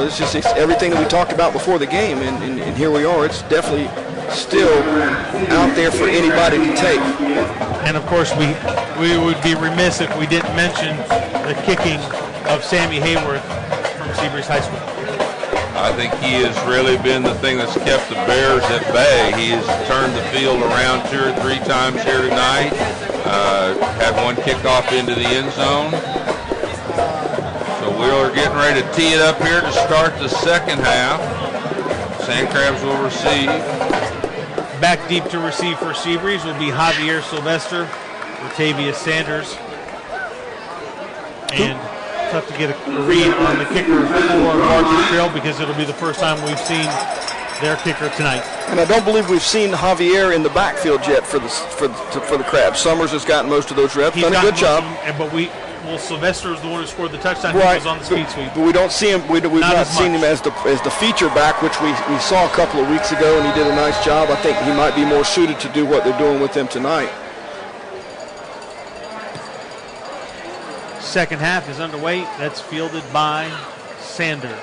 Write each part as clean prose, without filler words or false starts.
it's everything that we talked about before the game, and here we are. It's definitely still out there for anybody to take. And of course, we would be remiss if we didn't mention the kicking of Sammy Hayworth from Seabreeze High School. I think he has really been the thing that's kept the Bears at bay. He has turned the field around 2 or 3 times here tonight. Had one kickoff into the end zone. So we're getting ready to tee it up here to start the second half. Sand Crabs will receive. Back deep to receive for Seabreeze will be Javier Sylvester, Latavius Sanders, and tough to get a read on the kicker for Barton Trail because it'll be the first time we've seen their kicker tonight. And I don't believe we've seen Javier in the backfield yet for the Crabs. Summers has gotten most of those reps. He's done a good job. But Sylvester is the one who scored the touchdown. Right. He was on the speed sweep. But we don't see him. We've not seen him as the feature back, which we saw a couple of weeks ago, and he did a nice job. I think he might be more suited to do what they're doing with him tonight. Second half is underway. That's fielded by Sanders.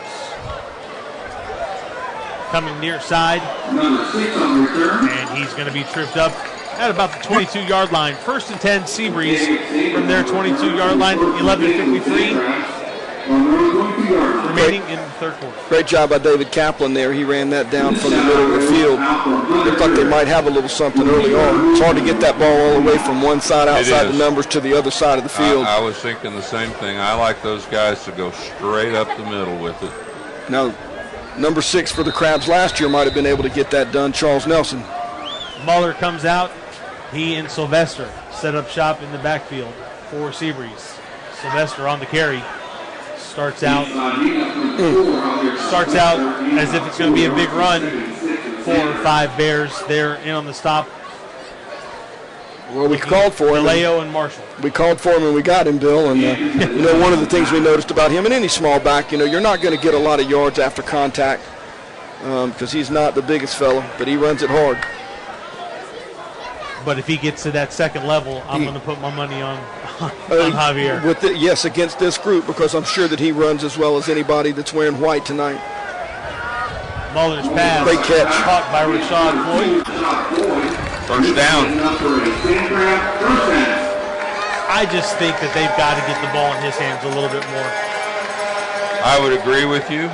Coming near side. And he's going to be tripped up at about the 22-yard line. 1st and 10, Seabreeze from their 22-yard line. 11:53 remaining in the third quarter. Great job by David Kaplan there. He ran that down from the middle of the field. Looked like they might have a little something early on. It's hard to get that ball all the way from one side outside the numbers to the other side of the field. I was thinking the same thing. I like those guys to go straight up the middle with it. Now, number 6 for the Crabs last year might have been able to get that done, Charles Nelson. Muller comes out. He and Sylvester set up shop in the backfield for Seabreeze. Sylvester on the carry. Starts out as if it's going to be a big run. 4 or 5 Bears there in on the stop. Well, we called for him. DeLeo and Marshall. We called for him and we got him, Bill. And one of the things we noticed about him and any small back, you're not going to get a lot of yards after contact because he's not the biggest fella, but he runs it hard. But if he gets to that second level, I'm going to put my money on Javier. Yes, against this group, because I'm sure that he runs as well as anybody that's wearing white tonight. Muller's pass. Great catch. Caught by Rashad Floyd. First down. I just think that they've got to get the ball in his hands a little bit more. I would agree with you.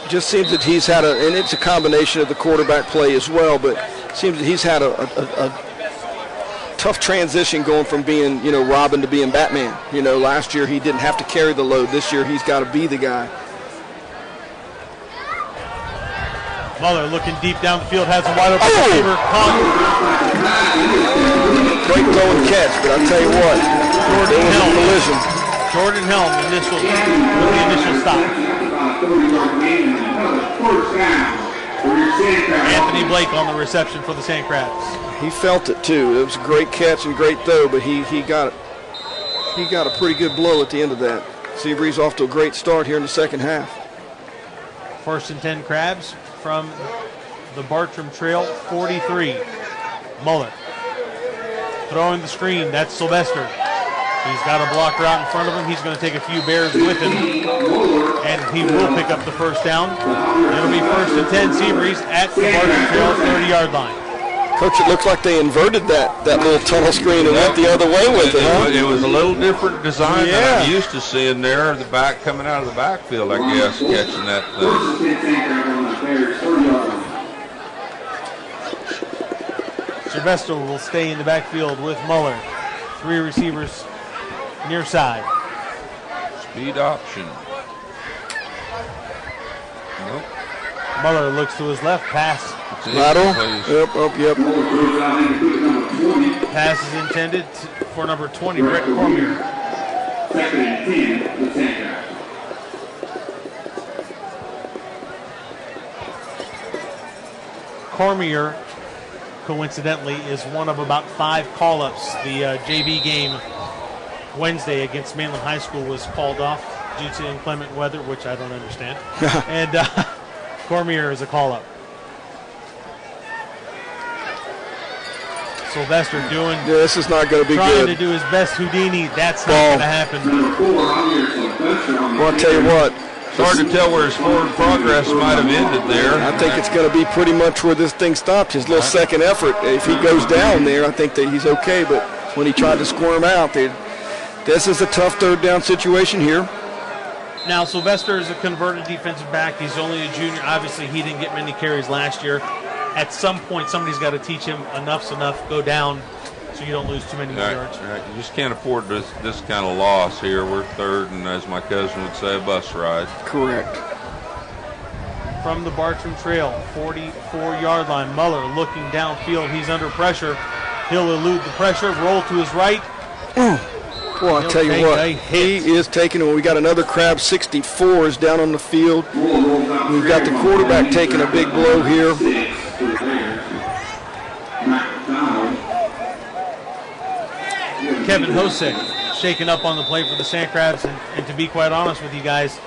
Just seems that he's had and it's a combination of the quarterback play as well, but it seems that he's had a tough transition going from being, Robin to being Batman. Last year he didn't have to carry the load. This year he's got to be the guy. Muller looking deep down the field, has a wide open receiver. Great throw and catch, but I'll tell you what, there was a collision. Jordan Helm with the initial stop. Anthony Blake on the reception for the Sand Crabs. He felt it too. It was a great catch and great throw, but he got a pretty good blow at the end of that. Seabreeze off to a great start here in the second half. 1st and 10 Crabs from the Bartram Trail 43. Muller throwing the screen. That's Sylvester. He's got a blocker out in front of him. He's going to take a few Bears with him, and he will pick up the first down. It'll be 1st and 10 Seabreeze at the Bartram Trail 30-yard line. Coach, it looks like they inverted that little tunnel screen and went the other way with it, huh? It was a little different design than I'm used to seeing there. The back coming out of the backfield, I guess, catching that thing. Sylvester will stay in the backfield with Muller. 3 receivers near side. Speed option. Nope. Muller looks to his left. Pass. Lateral. Yep. Pass is intended for number 20, Brett Cormier. 2nd and 10, the Sand Crabs. Cormier, coincidentally, is one of about 5 call-ups. The JV game Wednesday against Mainland High School was called off due to inclement weather, which I don't understand. And Cormier is a call-up. Sylvester doing. Yeah, this is not going to be trying good. To do his best Houdini. That's not going to happen. I'll tell you what. It's hard to tell where his forward progress might have ended there. I think it's going to be pretty much where this thing stopped. His little second effort. If he goes down there, I think that he's okay. But when he tried to squirm out, this is a tough third down situation here. Now, Sylvester is a converted defensive back. He's only a junior. Obviously, he didn't get many carries last year. At some point, somebody's got to teach him enough's enough, go down, so you don't lose too many yards. Right. You just can't afford this kind of loss here. We're third, and as my cousin would say, a bus ride. Correct. From the Bartram Trail, 44-yard line. Muller looking downfield. He's under pressure. He'll elude the pressure, roll to his right. Well, I'll tell you what, he is taking it. We got another Crab 64 is down on the field. We've got the quarterback taking a big blow here. Kevin Hosek shaken up on the play for the Sand Crabs, and to be quite honest with you guys,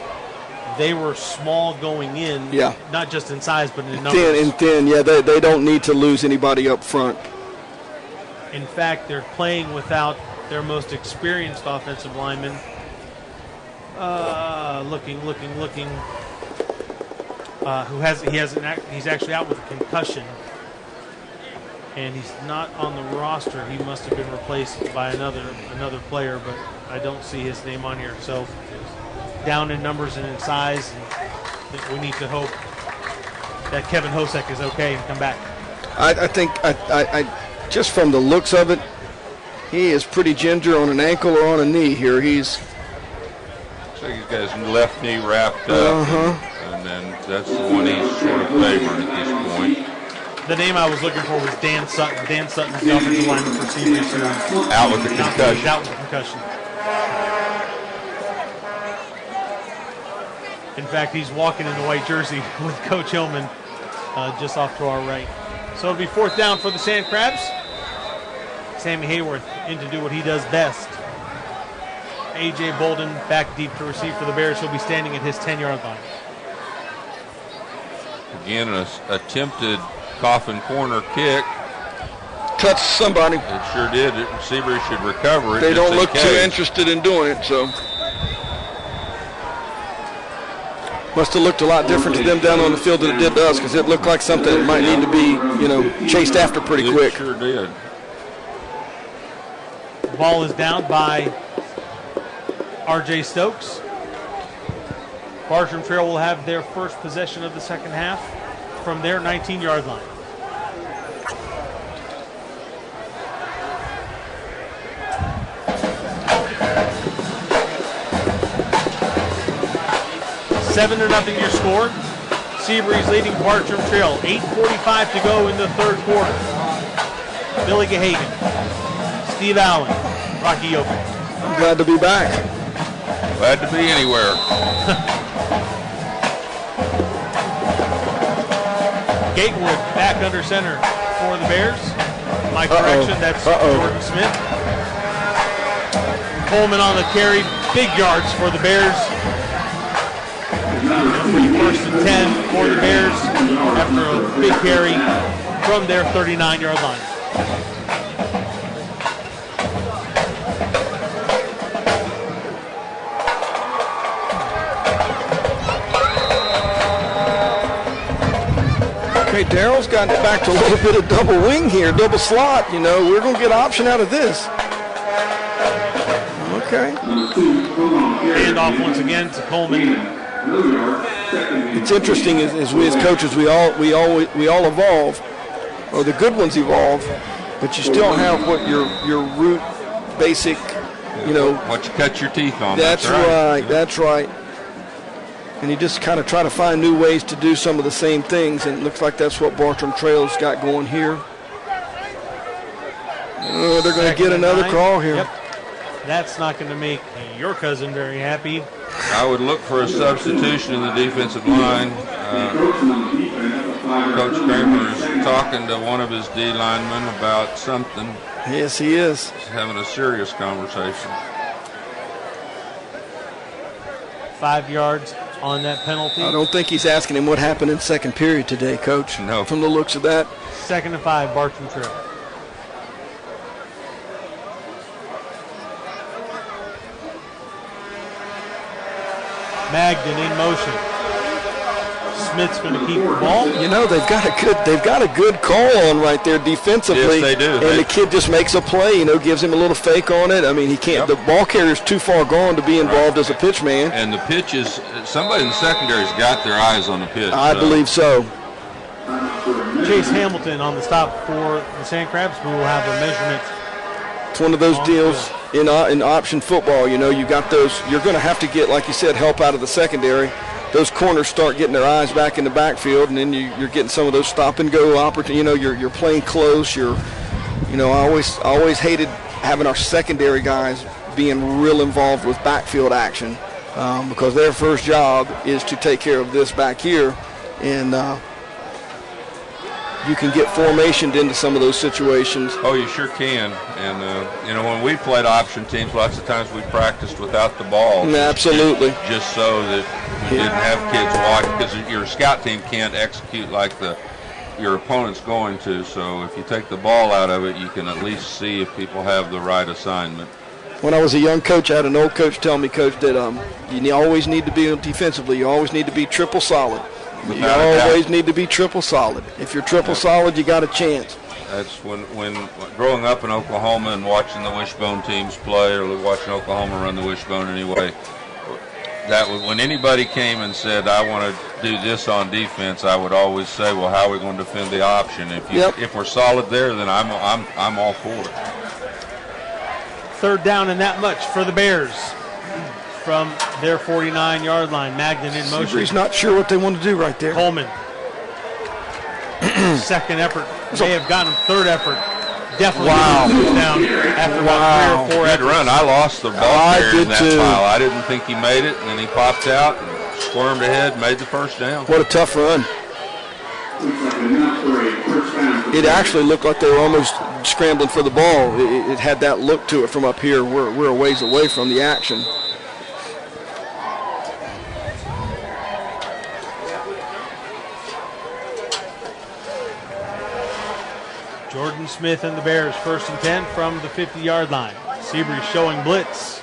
they were small going in, not just in size but in numbers. Thin, yeah, they don't need to lose anybody up front. In fact, they're playing without their most experienced offensive lineman. Looking. He's actually out with a concussion, and he's not on the roster. He must have been replaced by another player, but I don't see his name on here. So down in numbers and in size, and we need to hope that Kevin Hosek is okay and come back. I think just from the looks of it, he is pretty ginger on an ankle or on a knee here. Looks like he's got his left knee wrapped up, and then that's the one he's sort of favoring at this point. The name I was looking for was Dan Sutton. Dan Sutton is the offensive lineman for Seabreeze. Out with the concussion. Out with the concussion. In fact, he's walking in the white jersey with Coach Hillman just off to our right. So it'll be fourth down for the Sand Crabs. Sammy Hayworth in to do what he does best. A.J. Bolden back deep to receive for the Bears. He'll be standing at his 10-yard line. Again, an attempted coffin corner kick. Touched somebody. It sure did. Seabreeze should recover it. They don't look too interested in doing it, so. Must have looked a lot different to them down on the field than it did to us, because it looked like something that might need to be, chased after pretty quick. It sure did. The ball is down by R.J. Stokes. Bartram Trail will have their first possession of the second half from their 19-yard line. Seven to nothing your score. Seabreeze leading Bartram Trail. 8:45 to go in the third quarter. Billy Gahagan, Steve Allen, Rocky Yoker. I'm glad to be back. Glad to be anywhere. Gatewood back under center for the Bears. My correction, that's Jordan Smith. Coleman on the carry. Big yards for the Bears. First and 10 for the Bears after a big carry from their 39-yard line. Okay, Daryl's gotten it back to a little bit of double wing here, double slot. We're going to get option out of this. Okay. Hand off once again to Coleman. It's interesting as we as coaches we all evolve, or the good ones evolve, but you still have what your root basic, what you cut your teeth on. That's right. That's right. And you just kind of try to find new ways to do some of the same things, and it looks like that's what Bartram Trail's got going here. They're going to get another call here. Yep. That's not going to make your cousin very happy. I would look for a substitution in the defensive line. Coach Kramer is talking to one of his D linemen about something. Yes, he is. He's having a serious conversation. 5 yards on that penalty. I don't think he's asking him what happened in second period today, Coach. No. From the looks of that. 2nd and 5, Bartram Trail. Magden in motion. Smith's going to keep the ball. You know, they've got a good call on right there defensively. Yes, they do. And the kid just makes a play, you know, gives him a little fake on it. I mean, he can't. The ball carrier's too far gone to be involved as a pitch man. And the pitch is, somebody in the secondary's got their eyes on the pitch. I believe so. Chase Hamilton on the stop for the Sand Crabs, who will have a measurement. It's one of those deals in option football. You know, you got those. You're going to have to get, like you said, help out of the secondary. Those corners start getting their eyes back in the backfield, and then you're getting some of those stop and go opportunities. You know, you're playing close. I always hated having our secondary guys being real involved with backfield action because their first job is to take care of this back here, and you can get formationed into some of those situations. Oh, you sure can. And, you know, when we played option teams, lots of times we practiced without the ball. Absolutely. Just so that we didn't have kids watch, because your scout team can't execute like your opponent's going to. So if you take the ball out of it, you can at least see if people have the right assignment. When I was a young coach, I had an old coach tell me, Coach, that you always need to be defensively. You always need to be triple solid. You always need to be triple solid. If you're triple solid, you got a chance. That's when growing up in Oklahoma and watching the wishbone teams play, or watching Oklahoma run the wishbone anyway, that when anybody came and said, I want to do this on defense, I would always say, well, how are we going to defend the option? If we're solid there, then I'm all for it. Third down and that much for the Bears. From their 49-yard line, Magden in motion. He's not sure what they want to do right there. Coleman. Second effort. May have gotten him. Third effort. Definitely down after about 3 or 4 Good run. I lost the ball there in that pile. I didn't think he made it, and then he popped out and squirmed ahead, made the first down. What a tough run. It actually looked like they were almost scrambling for the ball. It had that look to it from up here. We're a ways away from the action. Jordan Smith and the Bears, 1st and 10 from the 50-yard line. Seabury showing blitz.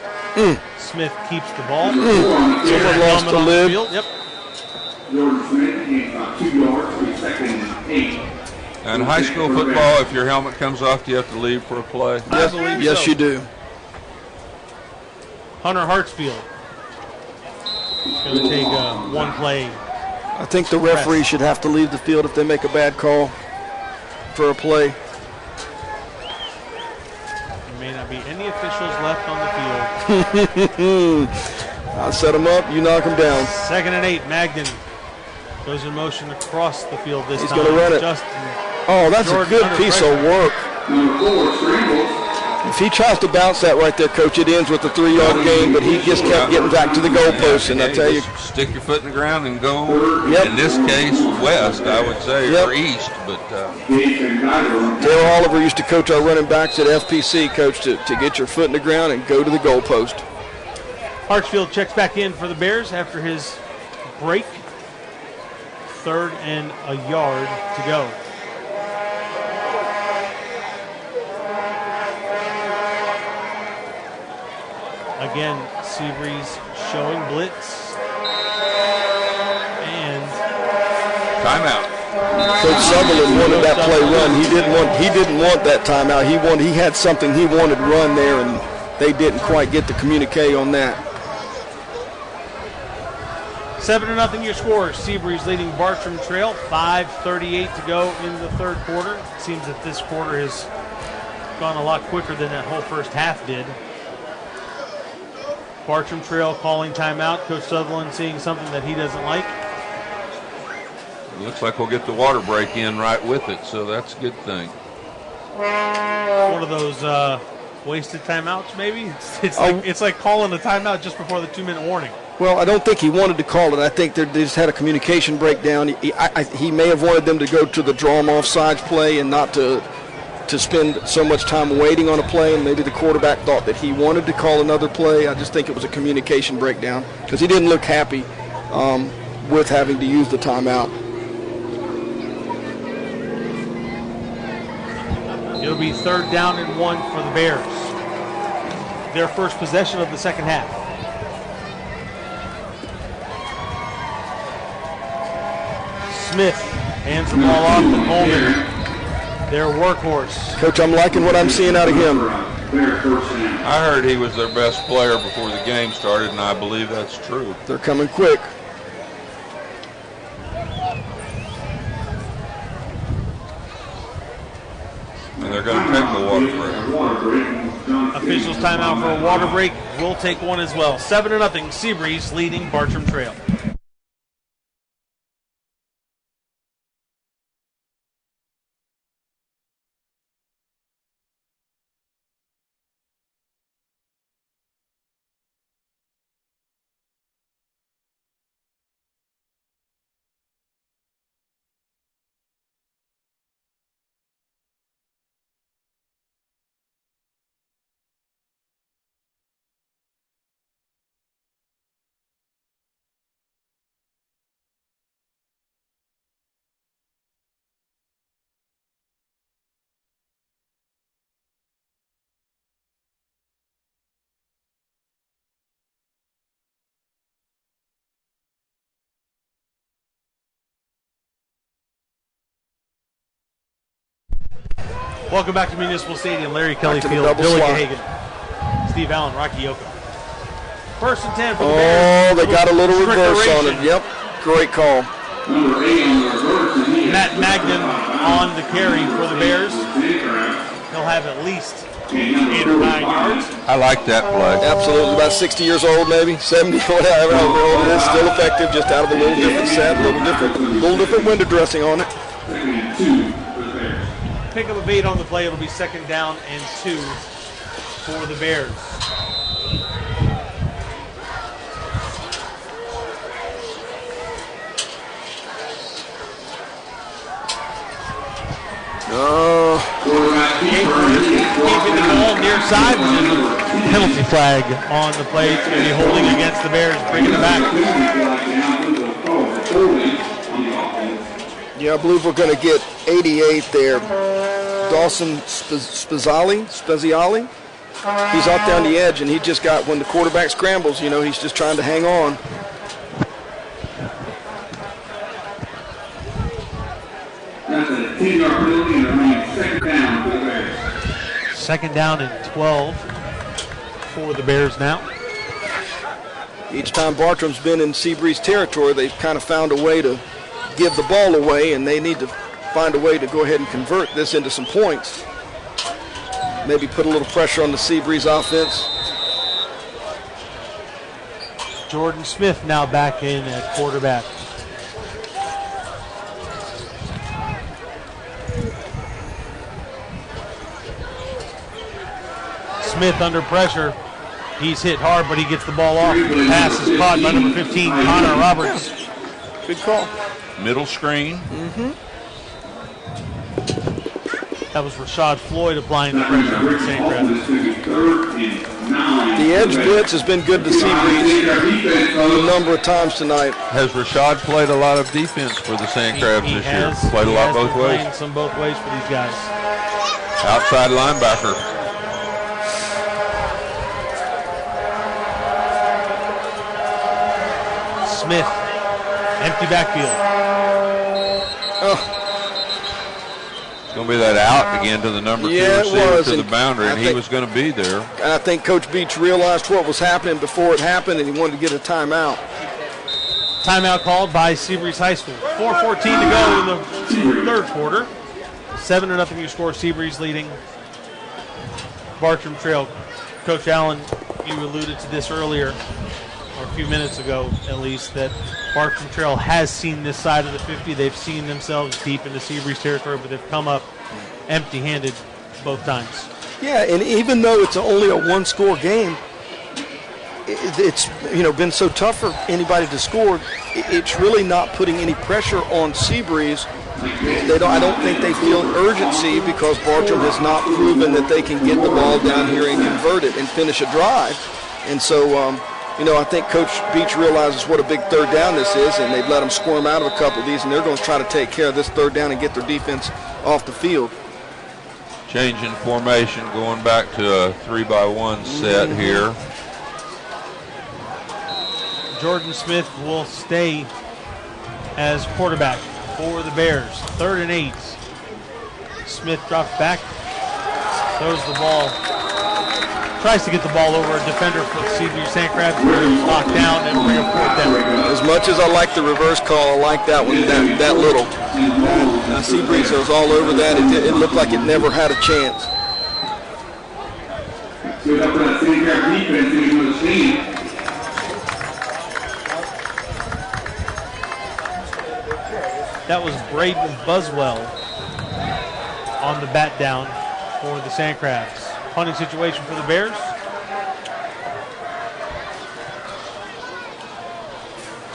Smith keeps the ball. Someone lost the lid. Yep. Jordan Smith gains about 2 yards for 2nd and 8. And high school football, if your helmet comes off, do you have to leave for a play? Yes, you do. Hunter Hartsfield is going to take one play. I think the referee should have to leave the field if they make a bad call for a play. There may not be any officials left on the field. I'll set them up, you knock them down. 2nd and 8, Magden goes in motion across the field this time. He's going to run it. Oh, that's Jordan a good piece of work. If he tries to bounce that right there, Coach, it ends with a 3-yard gain, but he just kept getting back to the goalpost, and I tell you. Stick your foot in the ground and go, in this case, west, I would say, or east. But Dale Oliver used to coach our running backs at FPC, Coach, to get your foot in the ground and go to the goalpost. Hartsfield checks back in for the Bears after his break. 3rd and a yard to go. Again, Seabreeze showing blitz. And timeout. Coach Sutherland wanted that play run. He didn't want that timeout. He had something he wanted run there, and they didn't quite get the communique on that. 7-0 your score. Seabreeze leading Bartram Trail. 5:38 to go in the 3rd quarter. It seems that this quarter has gone a lot quicker than that whole first half did. Bartram Trail calling timeout. Coach Sutherland seeing something that he doesn't like. It looks like we'll get the water break in right with it, so that's a good thing. One of those wasted timeouts, maybe? It's like calling a timeout just before the 2-minute warning. Well, I don't think he wanted to call it. I think they just had a communication breakdown. He may have wanted them to go to the draw 'em offsides play and not to spend so much time waiting on a play, and maybe the quarterback thought that he wanted to call another play. I just think it was a communication breakdown because he didn't look happy with having to use the timeout. It'll be 3rd down and 1 for the Bears. Their first possession of the second half. Smith hands the ball off to Coleman, their workhorse. Coach, I'm liking what I'm seeing out of him. I heard he was their best player before the game started, and I believe that's true. They're coming quick. And they're going to take the water break. Officials timeout for a water break. We'll take one as well. 7-0, Seabreeze leading Bartram Trail. Welcome back to Municipal Stadium. Larry Kelly Field, Billy Gahagan, Steve Allen, Rocky Yoko. 1st and 10 for the Bears. Oh, they got a little reverse on it. Yep, great call. Matt Magnan on the carry for the Bears. He'll have at least 8 or 9 yards. I like that play. Absolutely, about 60 years old, maybe 70, whatever old it is. Still effective, just out of a little different set, a little different window dressing on it. Pick up a bait on the play. It'll be 2nd down and 2 for the Bears. Keeping the ball near side. Penalty flag on the play. It's going to be holding against the Bears, bringing it back. Yeah, I believe we're going to get 88 there. Dawson Speziali. He's off down the edge, and he just got, when the quarterback scrambles, you know, he's just trying to hang on. That's a 10-yard penalty and a 2nd down for the Bears. 2nd down and 12 for the Bears now. Each time Bartram's been in Seabreeze territory, they've kind of found a way to give the ball away, and they need to find a way to go ahead and convert this into some points. Maybe put a little pressure on the Seabreeze offense. Jordan Smith now back in at quarterback. Smith under pressure. He's hit hard, but he gets the ball off. The pass is caught by number 15, Connor Roberts. Good call. Middle screen. That was Rashad Floyd applying the pressure for the St. Crabs. The edge blitz has been good to Seabreeze a number of times tonight. Has Rashad played a lot of defense for the St. Crabs this year? Played a lot both ways. Playing some both ways for these guys. Outside linebacker. Smith, empty backfield. It's going to be that out again to the number 2 receiver to the boundary, and he was going to be there. And I think Coach Beach realized what was happening before it happened, and he wanted to get a timeout. Timeout called by Seabreeze High School. 4:14 to go in the 3rd quarter. 7-0 your score. Seabreeze leading Bartram Trail. Coach Allen, you alluded to this earlier, or a few minutes ago at least, that Bartram Trail has seen this side of the 50. They've seen themselves deep into Seabreeze territory, but they've come up empty-handed both times. Yeah, and even though it's only a one-score game, it's been so tough for anybody to score. It's really not putting any pressure on Seabreeze. I don't think they feel urgency because Bartram has not proven that they can get the ball down here and convert it and finish a drive. And so, I think Coach Beach realizes what a big 3rd down this is, and they've let them squirm out of a couple of these, and they're going to try to take care of this 3rd down and get their defense off the field. Change in formation, going back to a 3-by-1 set here. Jordan Smith will stay as quarterback. for the Bears. 3rd and 8. Smith drops back, throws the ball, tries to get the ball over a defender for Seaview Sand Crabs, but it was locked down and bring a 4th down. As much as I like the reverse call, I like that one that little. Seabreeze was all over that. It looked like it never had a chance. Good up that Sand Crab defense into the speed. That was Braden Buswell on the bat down for the Sand Crabs. Punting situation for the Bears.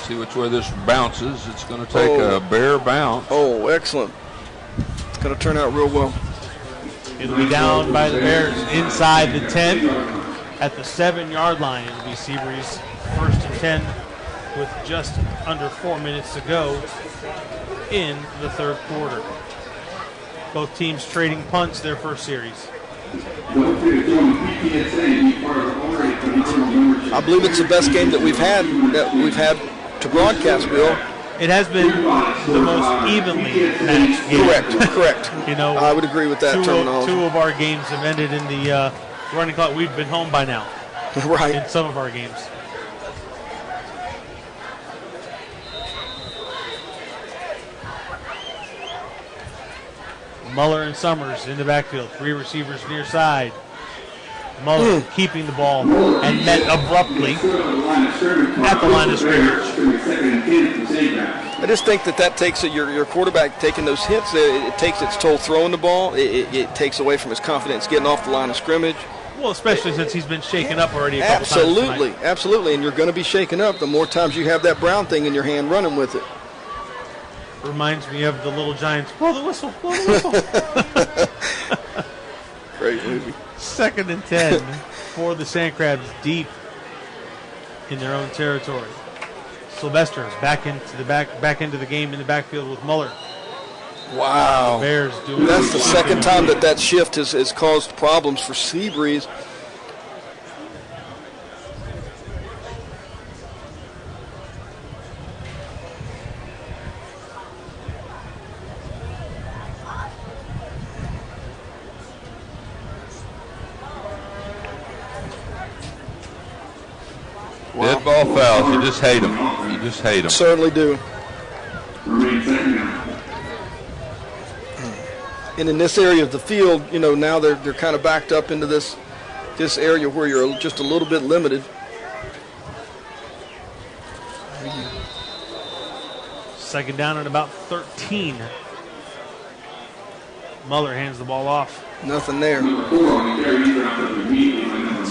See which way this bounces. It's going to take a Bear bounce. Oh, excellent. It's going to turn out real well. It'll be down by the Bears inside the 10 at the 7-yard line. It'll be Seabreeze 1st and 10 with just under 4 minutes to go in the 3rd quarter. Both teams trading punts their first series. I believe it's the best game that we've had to broadcast, Bill. It has been the most evenly matched game. Correct. You know, I would agree with that terminology. Two of our games have ended in the running clock. We've been home by now. Right. In some of our games. Muller and Summers in the backfield. 3 receivers near side. Muller keeping the ball and met abruptly at the line of scrimmage. I just think that takes your quarterback taking those hits. It takes its toll throwing the ball. It takes away from his confidence getting off the line of scrimmage. Well, especially since he's been shaken up already a couple times tonight. Absolutely. And you're going to be shaken up the more times you have that brown thing in your hand running with it. Reminds me of the Little Giants. Blow the whistle, blow the whistle. Great movie. 2nd and 10 for the Sand Crabs deep in their own territory. Sylvester is back into the game in the backfield with Muller. Wow. Bears doing That's the second time that shift has caused problems for Seabreeze. Dead ball fouls. You just hate them. You just hate them. Certainly do. And in this area of the field, you know, now they're kind of backed up into this area where you're just a little bit limited. Second down and about 13. Muller hands the ball off. Nothing there.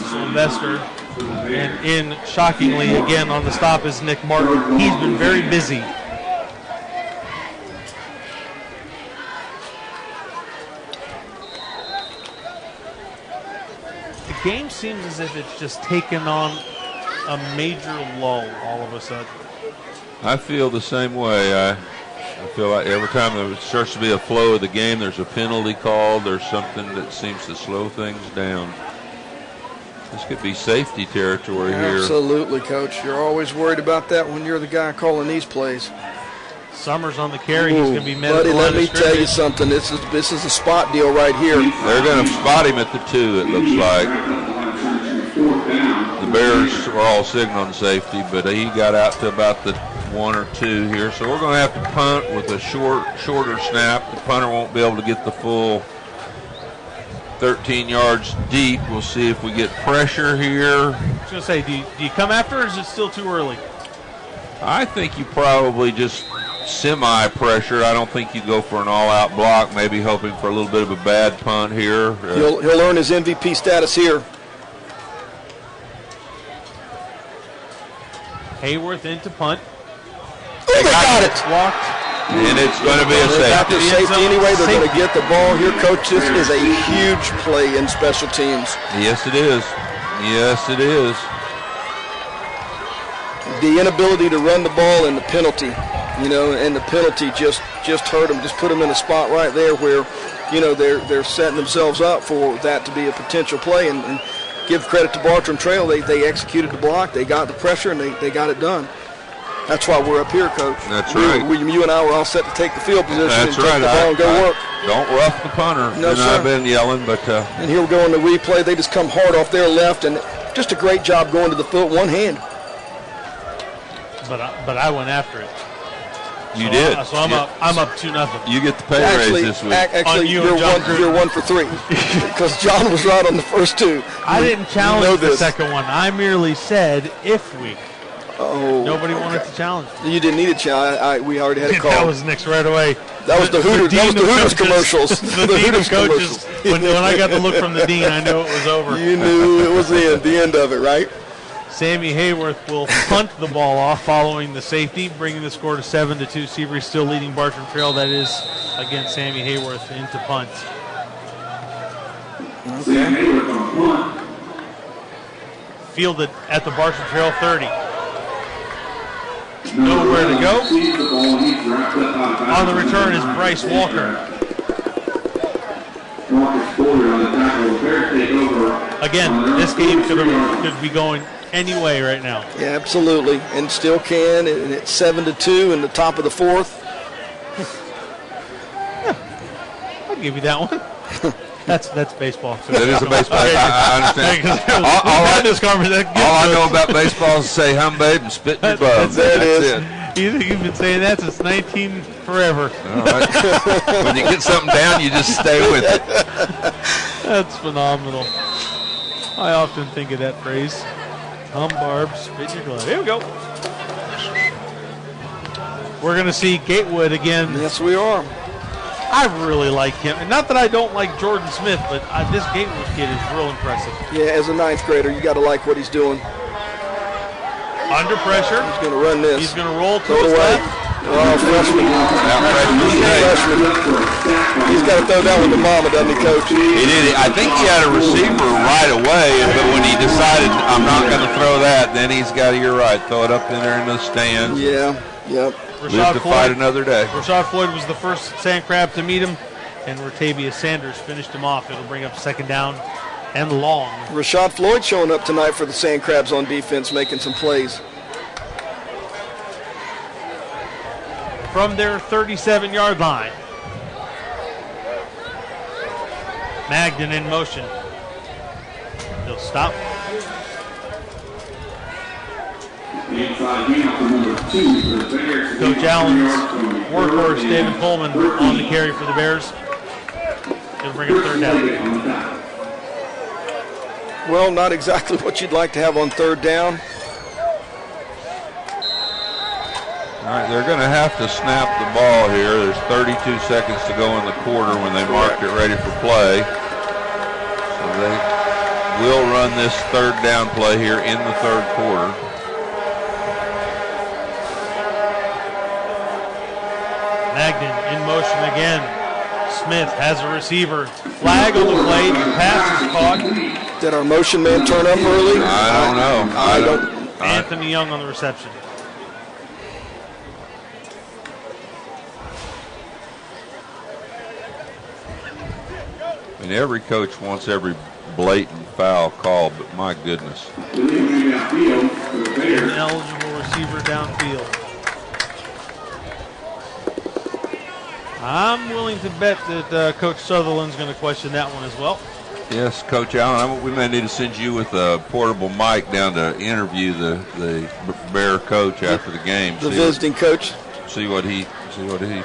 Sylvester. And in, shockingly, again on the stop is Nick Martin. He's been very busy. The game seems as if it's just taken on a major lull all of a sudden. I feel the same way. I feel like every time there starts to be a flow of the game, there's a penalty called. There's something that seems to slow things down. This could be safety territory here. Absolutely, Coach. You're always worried about that when you're the guy calling these plays. Summers on the carry. He's going to be met. Buddy, let me tell you something. This is a spot deal right here. They're going to spot him at the 2, it looks like. The Bears were all signaling safety, but he got out to about the 1 or 2 here. So we're going to have to punt with a shorter snap. The punter won't be able to get the full 13 yards deep. We'll see if we get pressure here. I was going to say, do you come after, or is it still too early? I think you probably just semi-pressure. I don't think you go for an all-out block, maybe hoping for a little bit of a bad punt here. He'll earn his MVP status here. Hayworth into punt. Oh, they got it. Walked. And it's going to be a They're safety. after safety anyway. They're going to get the ball here, Coach. This is a huge play in special teams. Yes, it is. Yes, it is. The inability to run the ball and the penalty, and the penalty just hurt them. Just put them in a spot right there where, they're setting themselves up for that to be a potential play. And give credit to Bartram Trail. They executed the block. They got the pressure, and they got it done. That's why we're up here, Coach. That's right. You and I were all set to take the field position. That's and right. Take the ball and go work. Don't rough the punter. No, sir. I've been yelling, but. And here we go on the replay. They just come hard off their left, and just a great job going to the foot, one hand. But I went after it. You did. So I'm up 2-0. You get the pay raise this week. Actually, you're 1 for 3 because John was right on the first 2. I didn't challenge the second one. I merely said if we. Oh. Nobody wanted to challenge me. You didn't need a challenge. We already had a call. That was Nick's right away. That was the Hooters commercials. The dean of coaches. When I got the look from the dean, I knew it was over. You knew it was the end of it, right? Sammy Hayworth will punt the ball off following the safety, bringing the score to 7-2. Seabury still leading Bartram Trail. That is, again, Sammy Hayworth into punt. Okay. Fielded at the Bartram Trail 30. Nowhere to go. On the return is Bryce Walker. Again, this game could be going any way right now. Yeah, absolutely, and still can. And it's 7-2 in the top of the 4th. Yeah, I'll give you that one. That's baseball. That is a baseball. I understand. All I know about baseball is say hum babe and spit in your bum. That's it. You've been saying that since 19 forever. All right. When you get something down, you just stay with it. That's phenomenal. I often think of that phrase. Hum barb, spit in your glove. Here we go. We're going to see Gatewood again. Yes, we are. I really like him. And not that I don't like Jordan Smith, but this Gatewood kid is real impressive. Yeah, as a 9th grader, you got to like what he's doing. Under pressure. He's going to run this. He's going to roll to his left. Oh, freshman. He's got to throw that one to mama, doesn't he, Coach? He did. I think he had a receiver right away, but when he decided, I'm not going to throw that, then he's got to, you're right, throw it up in there in the stands. Yeah, yep. Live to fight another day. Rashad Floyd was the first Sand Crab to meet him, and Ratavius Sanders finished him off. It'll bring up 2nd down and long. Rashad Floyd showing up tonight for the Sand Crabs on defense, making some plays. From their 37-yard line. Magden in motion. They'll stop. Coach Allen's workhorse, David Pullman, on the carry for the Bears. It'll bring up 3rd down. Well, not exactly what you'd like to have on 3rd down. All right, they're going to have to snap the ball here. There's 32 seconds to go in the quarter when they marked it ready for play. So they will run this 3rd down play here in the 3rd quarter. Magden in motion again. Smith has a receiver. Flag on the play. The pass is caught. Did our motion man turn up early? I don't know. Anthony Young on the reception. I mean, every coach wants every blatant foul call, but my goodness. An eligible receiver downfield. I'm willing to bet that Coach Sutherland's going to question that one as well. Yes, Coach Allen, we may need to send you with a portable mic down to interview the Bear coach after the game. The visiting coach. See what he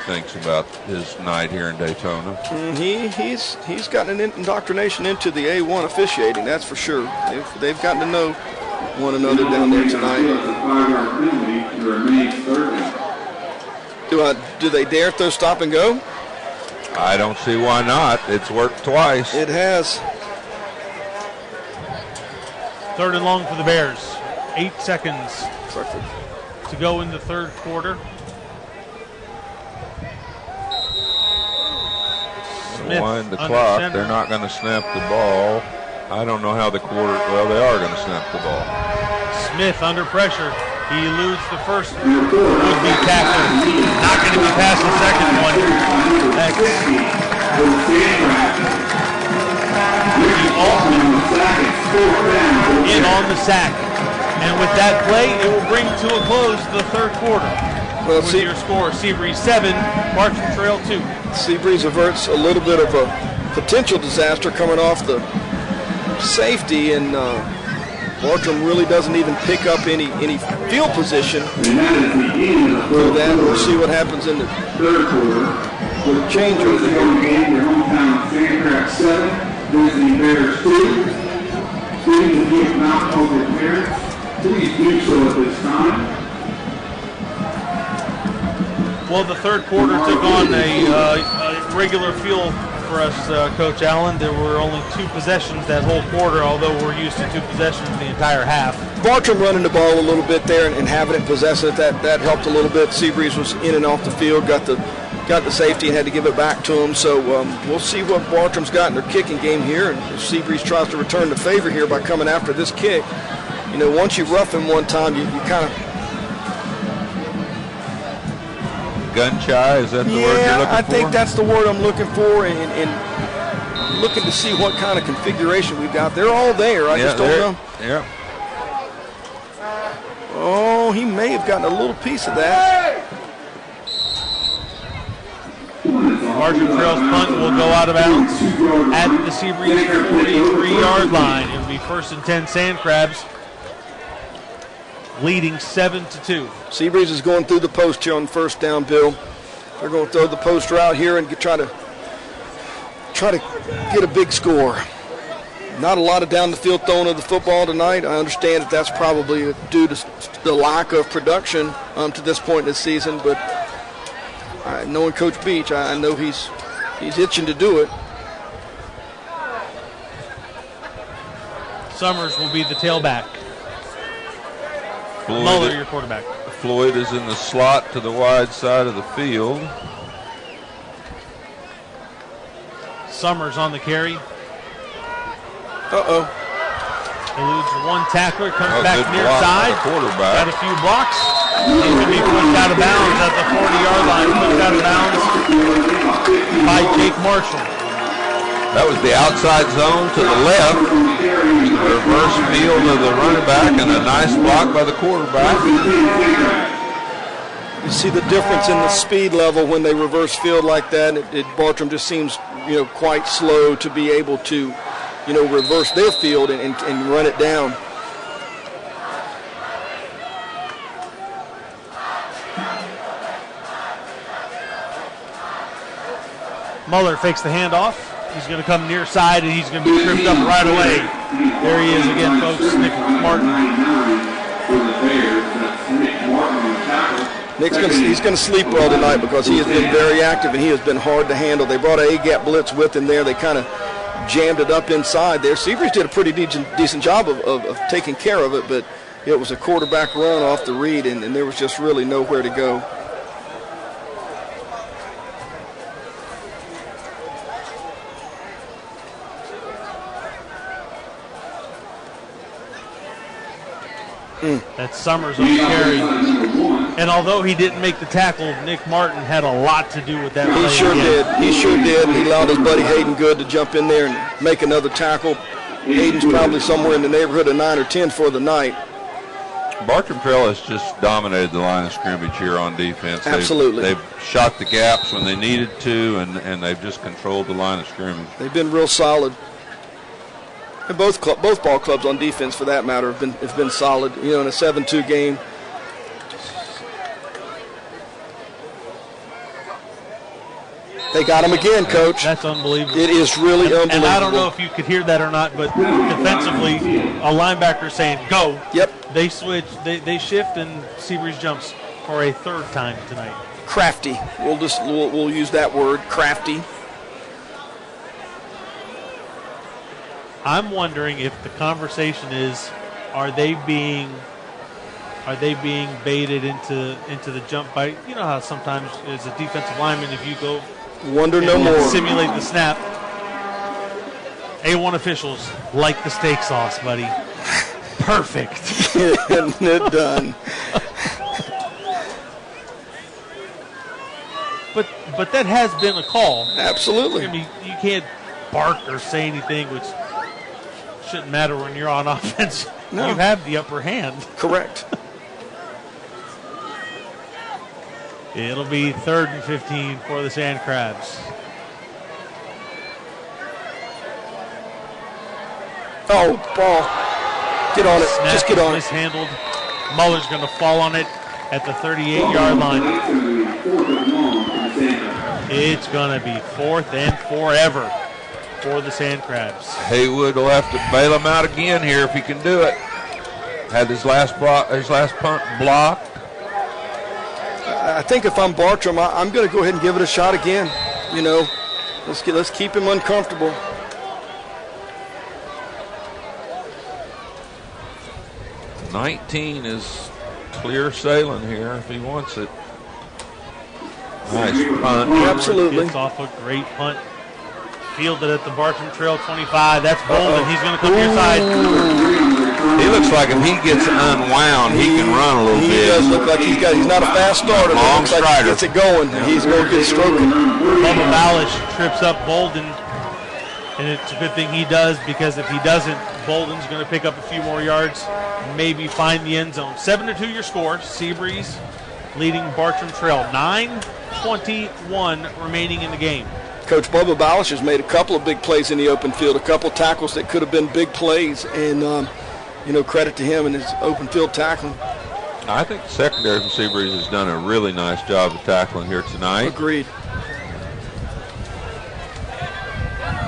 thinks about his night here in Daytona. He's gotten an indoctrination into the A1 officiating, that's for sure. They've gotten to know one another down there tonight. Do they dare throw stop and go? I don't see why not. It's worked twice. It has. 3rd and long for the Bears. 8 seconds to go in the 3rd quarter. Smith wind the clock. Center. They're not going to snap the ball. I don't know how the quarter. Well, they are going to snap the ball. Smith under pressure. He eludes the first would-be tackler. Not going to be past the second one. In on the sack. And with that play, it will bring to a close the third quarter. Well, With your score, Seabreeze 7, Bartram Trail 2. Seabreeze averts a little bit of a potential disaster coming off the safety, and Bartram really doesn't even pick up any field position through that. We'll see what happens in the third quarter. Change of the game, your hometown Sandcraft 7, visiting Bears 2. Students and youth not over parents, please do so at this time. Well, the third quarter took on a regular feel for us, Coach Allen. There were only 2 possessions that whole quarter, although we're used to 2 possessions the entire half. Bartram running the ball a little bit there and having it, possessing it, that helped a little bit. Seabreeze was in and off the field, got the safety and had to give it back to him. So we'll see what Bartram's got in their kicking game here, and if Seabreeze tries to return the favor here by coming after this kick. You know, once you rough him one time, you kind of... Gun shy, is that the word you're looking for? I think that's the word I'm looking for, and looking to see what kind of configuration we've got. They're all there. I just don't know. Yeah. Oh, he may have gotten a little piece of that. Bartram Trail's punt will go out of bounds at the Seabreeze 43-yard line. It'll be 1st and 10 Sand Crabs, leading 7-2. Seabreeze is going through the post here on first down, Bill. They're going to throw the post route here and try to get a big score. Not a lot of down the field throwing of the football tonight. I understand that that's probably due to the lack of production to this point in the season, but knowing Coach Beach, I know he's itching to do it. Summers will be the tailback. Floyd, Muller, your quarterback. Floyd is in the slot to the wide side of the field. Summers on the carry. Uh-oh. Eludes one tackler, comes back Good near block by side. the quarterback. Got a few blocks. He's going to be pushed out of bounds at the 40-yard line. Pushed out of bounds by Jake Marshall. That was the outside zone to the left. Reverse field of the running back and a nice block by the quarterback. You see the difference in the speed level when they reverse field like that. Bartram just seems, quite slow to be able to, reverse their field and run it down. Muller fakes the handoff. He's going to come near side, and he's going to be tripped up right away. There he is again, folks, Nick Martin. He's going to sleep well tonight because he has been very active and he has been hard to handle. They brought an A-gap blitz with him there. They kind of jammed it up inside there. Seabreeze did a pretty decent job of taking care of it, but it was a quarterback run off the read, and there was just really nowhere to go. That's Summers on the carry. And although he didn't make the tackle, Nick Martin had a lot to do with that play. He sure did. He sure did. He allowed his buddy Hayden Good to jump in there and make another tackle. Hayden's probably somewhere in the neighborhood of 9 or 10 for the night. Bartram Trail has just dominated the line of scrimmage here on defense. Absolutely. They've shot the gaps when they needed to, and they've just controlled the line of scrimmage. They've been real solid. And both ball clubs on defense, for that matter, have been solid. In a 7-2 game. They got him again, Coach. That's unbelievable. It is really unbelievable. And I don't know if you could hear that or not, but defensively, a linebacker saying go. Yep. They switch, they shift, and Seabreeze jumps for a third time tonight. Crafty. We'll use that word, crafty. I'm wondering if the conversation is, are they being baited into the jump by, how sometimes as a defensive lineman, if you go wonder no more, simulate the snap. A1 officials like the steak sauce, buddy. Perfect. Isn't it done? But that has been a call. Absolutely. I mean, you can't bark or say anything, which Shouldn't matter when you're on offense. No. You have the upper hand. Correct. It'll be 3rd and 15 for the Sand Crabs. Oh, ball. Get on it. Snap Just get on it. mishandled. Muller's going to fall on it at the 38-yard line. It's going to be 4th and forever for the Sand Crabs. Haywood will have to bail him out again here if he can do it. Had his last punt blocked. I think if I'm Bartram, I'm going to go ahead and give it a shot again. You know, let's keep him uncomfortable. $19 is clear sailing here if he wants it. Nice punt. Absolutely. Gets off a great punt. Fielded at the Bartram Trail 25. That's Bolden. He's going to come near side. He looks like if he gets unwound, he can run a little He bit. does look like he's not a fast starter. Long Looks like strider. he gets it going. He's going to get stroking. Bubba Ballish trips up Bolden. And it's a good thing he does, because if he doesn't, Bolden's going to pick up a few more yards and maybe find the end zone. 7-2 your score. Seabreeze leading Bartram Trail. 9:21 remaining in the game. Coach Bubba Ballish has made a couple of big plays in the open field, a couple tackles that could have been big plays, and credit to him and his open field tackling. I think the secondary from Seabreeze has done a really nice job of tackling here tonight. Agreed.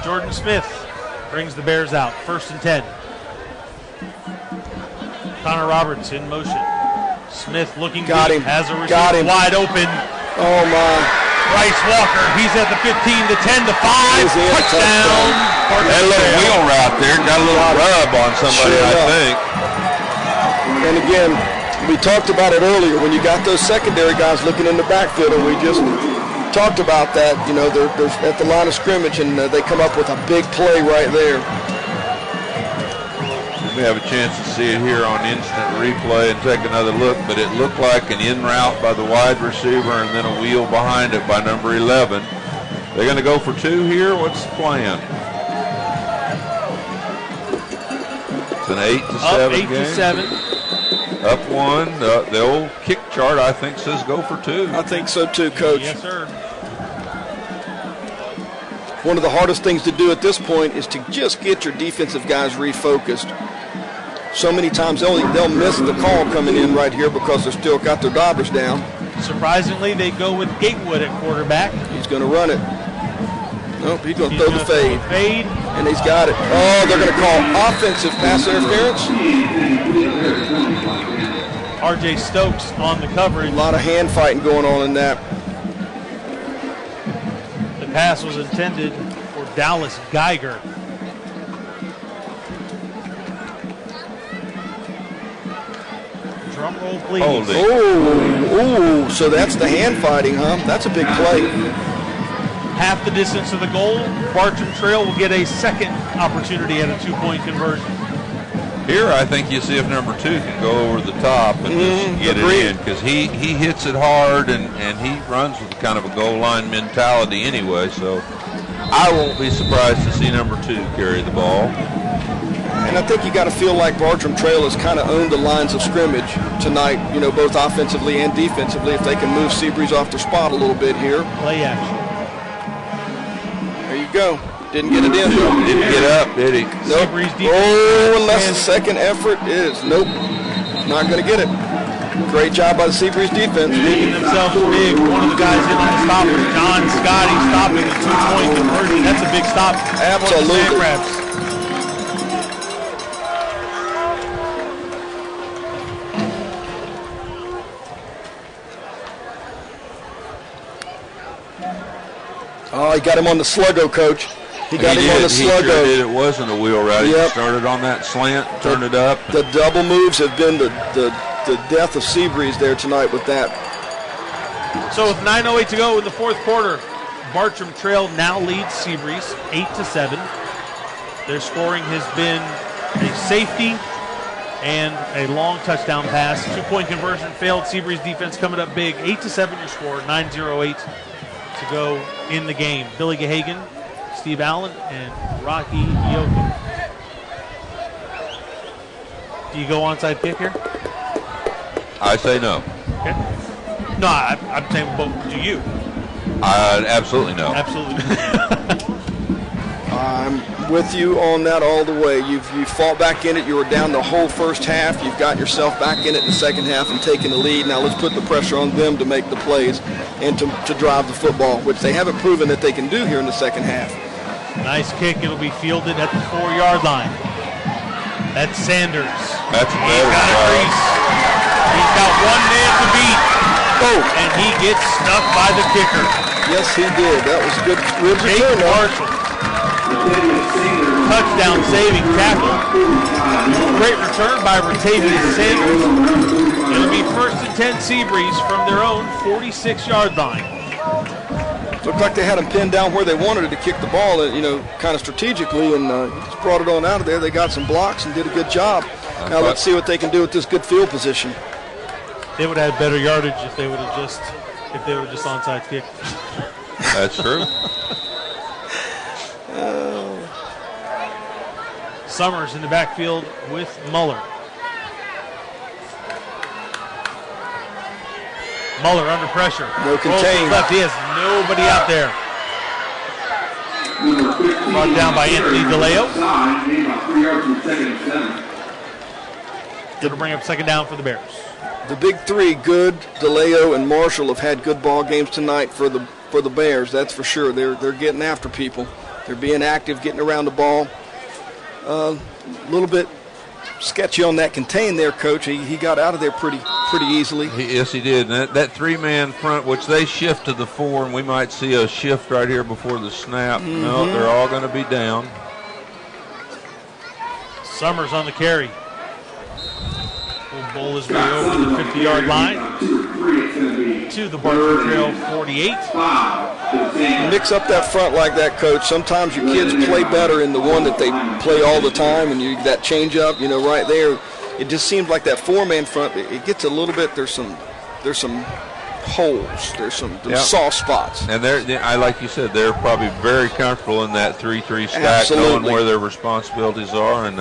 Jordan Smith brings the Bears out. 1st and 10. Connor Roberts in motion. Smith looking Got deep, him. has a Got receiver him. wide open. Oh, my. Bryce Walker, he's at the 15, the 10, the 5. He's in. Touchdown. That little wheel route there got a little rub on somebody, Sure I enough. think. And again, we talked about it earlier when you got those secondary guys looking in the backfield, and we just talked about that. You know, they're at the line of scrimmage, and they come up with a big play right there. We have a chance to see it here on instant replay and take another look, but it looked like an in route by the wide receiver and then a wheel behind it by number 11. They're going to go for 2 here. What's the plan? It's an 8-7 8 game. to 7. Up 1. The old kick chart, I think, says go for 2. I think so too, Coach. Yes, sir. One of the hardest things to do at this point is to just get your defensive guys refocused. So many times they'll miss the call coming in right here because they've still got their daubers down. Surprisingly, they go with Gatewood at quarterback. He's going to run it. Nope, he's going to throw the gonna fade. And he's got it. Oh, they're going to call offensive pass interference. R.J. Stokes on the coverage. A lot of hand fighting going on in that. The pass was intended for Dallas Geiger. Drum roll, please. Holding. Oh, so that's the hand fighting, huh? That's a big play. Half the distance of the goal. Bartram Trail will get a second opportunity at a 2-point conversion. Here, I think you see if number 2 can go over the top and just get agreed. it in, because he hits it hard and he runs with kind of a goal line mentality anyway. So I won't be surprised to see number 2 carry the ball. And I think you got to feel like Bartram Trail has kind of owned the lines of scrimmage tonight, you know, both offensively and defensively, if they can move Seabreeze off their spot a little bit here. Play action. There you go. Didn't get it in. Didn't get up, did he? Nope. Seabreeze defense. Oh, unless the second effort is. Nope. Not going to get it. Great job by the Seabreeze defense. Making themselves big. One of the guys in on the stopper, John Scotty, stopping a 2-point conversion. That's a big stop. Absolutely. For the Sand Crabs. Oh, he got him on the sluggo, Coach. He got him on the He sure sluggo. did. It wasn't a wheel route. He Yep. started on that slant, turned it up. The double moves have been the death of Seabreeze there tonight with that. So with 9:08 to go in the 4th quarter, Bartram Trail now leads Seabreeze 8-7. Their scoring has been a safety and a long touchdown pass. 2-point conversion failed. Seabreeze defense coming up big. 8-7 your score. 9:08 to go in the game. Billy Gahagan, Steve Allen, and Rocky Yoakum. Do you go onside kick here? I say no. Okay. No, I'm saying, but do you? Absolutely no. Absolutely. I'm with you on that all the way. You fought back in it. You were down the whole first half. You've got yourself back in it in the second half and taking the lead. Now let's put the pressure on them to make the plays and to drive the football, which they haven't proven that they can do here in the second half. Nice kick. It'll be fielded at the 4-yard line. That's Sanders. That's He's better. got a crease. He's got one man to beat. Oh, And he gets stuck by the kicker. yes, he did. That was good. Jake Marshall. Touchdown saving tackle. Great return by Ratavius Sanders. It'll be 1st and 10 Seabreeze from their own 46-yard line. Looked like they had him pinned down where they wanted to kick the ball, kind of strategically, and just brought it on out of there. They got some blocks and did a good job. Now let's see what they can do with this good field position. They would have had better yardage if they were just onside kick. That's true. Summers in the backfield with Muller. Muller under pressure. No contain. Left. He has nobody out there. Brought down by Anthony DeLeo. It'll bring up second down for the Bears. The big three, Good, DeLeo, and Marshall, have had good ball games tonight for the Bears. That's for sure. They're getting after people. They're being active, getting around the ball. A little bit sketchy on that contain there, Coach. He got out of there pretty easily. Yes, he did. And that three-man front, which they shift to the 4, and we might see a shift right here before the snap. Mm-hmm. No, they're all going to be down. Summers on the carry. Will bowl his way over to the 50-yard line to the Barton Trail 48. Mix up that front like that, Coach. Sometimes your kids play better in the one that they play all the time, and that change up, right there. It just seems like that 4-man front, it gets a little bit, there's some holes, there's some soft spots. And like you said, they're probably very comfortable in that 3-3 stack, Absolutely. knowing where their responsibilities are. And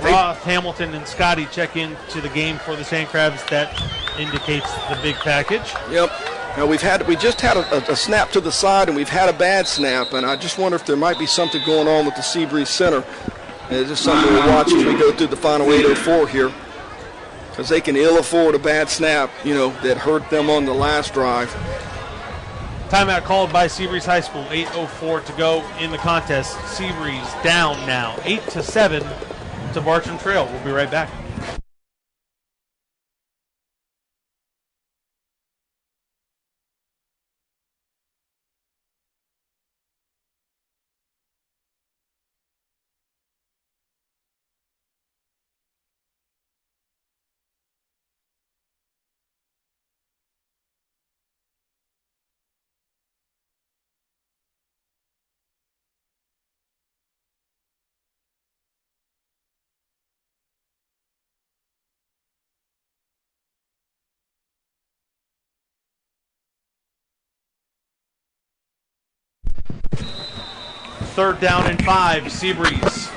Roth, Hamilton, and Scotty check in to the game for the Sand Crabs. That indicates the big package. Yep. Now we just had a snap to the side, and we've had a bad snap, and I just wonder if there might be something going on with the Seabreeze center. It's just something we'll watch as we go through the final 8:04 here, because they can ill afford a bad snap, that hurt them on the last drive. Timeout called by Seabreeze High School. 8:04 to go in the contest. Seabreeze down now, 8-7 to Bartram Trail. We'll be right back. Third down and 5, Seabreeze.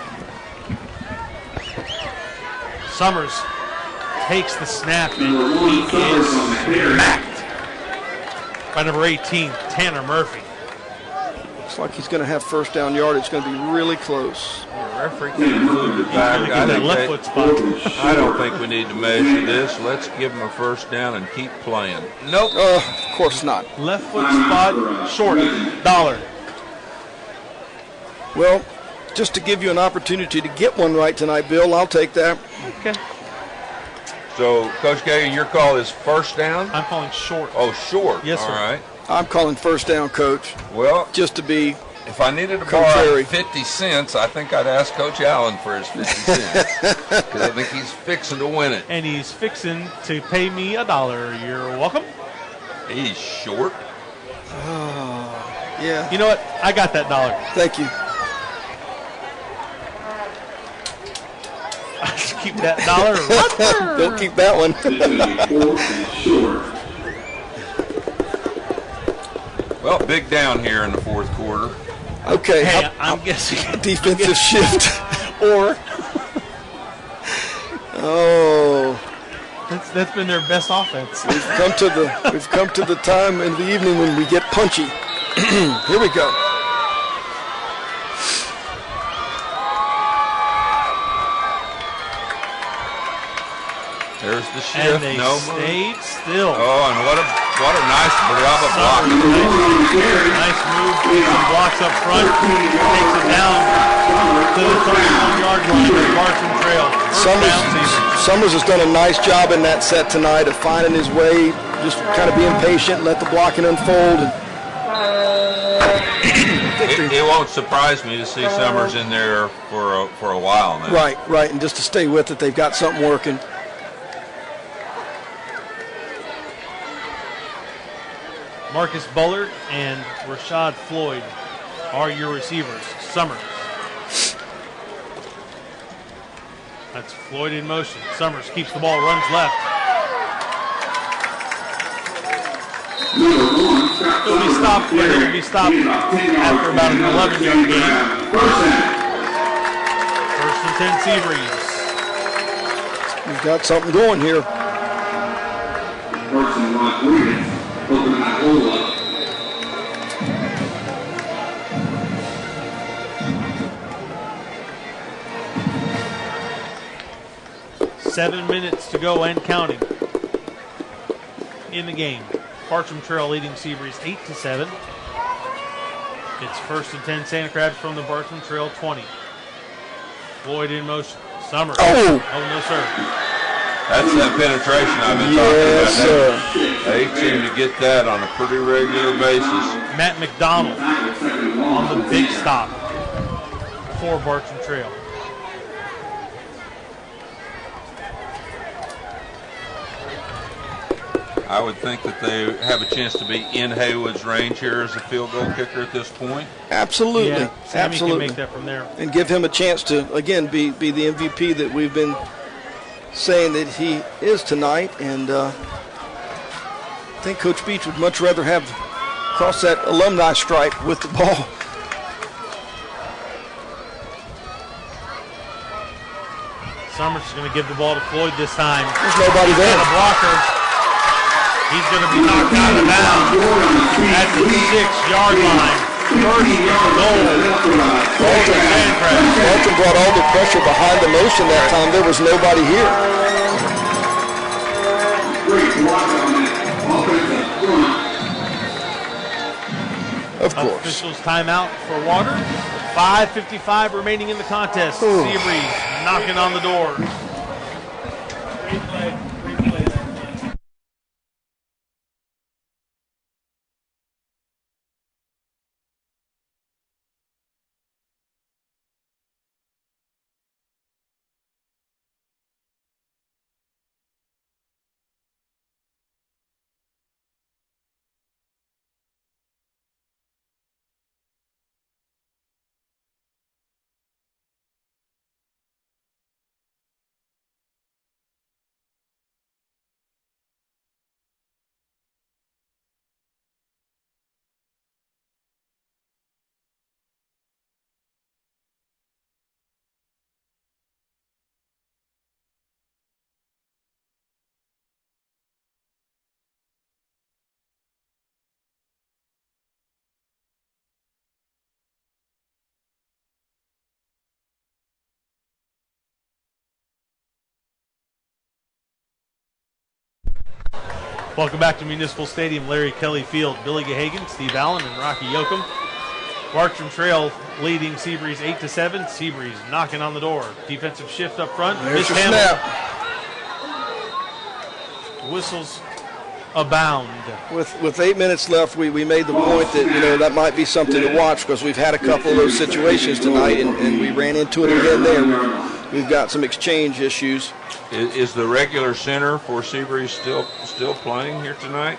Summers takes the snap, and he is smacked by number 18, Tanner Murphy. Looks like he's going to have first down yard. It's going to be really close. the referee can move it back. Get that left foot spot. I don't think we need to measure this. Let's give him a first down and keep playing. Nope. Of course not. Left foot spot, short, $1. Well, just to give you an opportunity to get one right tonight, Bill, I'll take that. Okay. So, Coach K, your call is first down? I'm calling short. Oh, short. Yes, sir. All right. I'm calling first down, Coach. Well, just to be if I needed to contrary. borrow 50 cents, I think I'd ask Coach Allen for his 50 cents. Because I think he's fixing to win it. And he's fixing to pay me $1. You're welcome. He's short. Oh, yeah. You know what? I got that $1. Thank you. I just keep that $1. Don't keep that one. Well, big down here in the fourth quarter. Okay. Hey, I'm guessing defensive shift. Or Oh. That's been their best offense. We've come to the time in the evening when we get punchy. Here we go. There's the shift. And they no stayed move. still. Oh, and what a nice Briaba block. Nice move. Some blocks up front. Takes it down to the 31-yard line of Bartram Trail. Summers has done a nice job in that set tonight of finding his way, just kind of being patient, let the blocking unfold. It won't surprise me to see Summers in there for a while now. Right, and just to stay with it, they've got something working. Marcus Bullard and Rashad Floyd are your receivers. Summers. That's Floyd in motion. Summers keeps the ball, runs left. He'll be stopped, but he'll be stopped after about an 11-yard gain. First and 10 Seabreeze. We've got something going here. Open that hole up. 7 minutes to go and counting in the game. Bartram Trail leading Seabreeze 8-7. It's first and 10 Santa Crabs from the Bartram Trail 20. Floyd in motion. Summers. Oh, no, sir. That's that penetration I've been talking about. They seem to get that on a pretty regular basis. Matt McDonald on the big stop for Bartram Trail. I would think that they have a chance to be in Haywood's range here as a field goal kicker at this point. Absolutely. Yeah, Sammy Absolutely. can make that from there. And give him a chance to, again, be the MVP that we've been saying that he is tonight. And I think Coach Beach would much rather have crossed that alumni stripe with the ball. Summers is going to give the ball to Floyd this time. There's nobody there. And a blocker. He's going to be knocked out of bounds at the 6-yard line. First goal. Bartram brought all the pressure behind the motion that time. There was nobody here. Of course. Officials timeout for water. 5:55 remaining in the contest. Seabreeze knocking on the door. Welcome back to Municipal Stadium, Larry Kelly Field. Billy Gahagan, Steve Allen, and Rocky Yoakum. Bartram Trail leading Seabreeze 8-7. Seabreeze knocking on the door. Defensive shift up front. There's your snap. Whistles abound. With 8 minutes left, we made the point that that might be something to watch because we've had a couple of those situations tonight, and we ran into it again there. We've got some exchange issues. Is the regular center for Seabreeze still playing here tonight?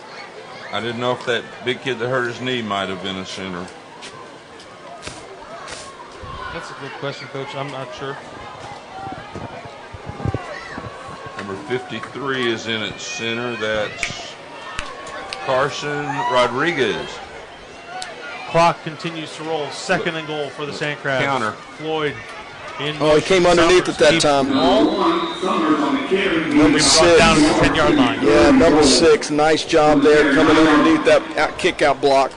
I didn't know if that big kid that hurt his knee might have been a center. That's a good question, Coach. I'm not sure. Number 53 is in at center. That's Carson Rodriguez. Clock continues to roll. Second and goal for the Sand Crabs. Counter. Floyd He came underneath at that time. Number 6. Down at the 10-yard line. Yeah, number 6. Nice job there coming underneath that kick-out block.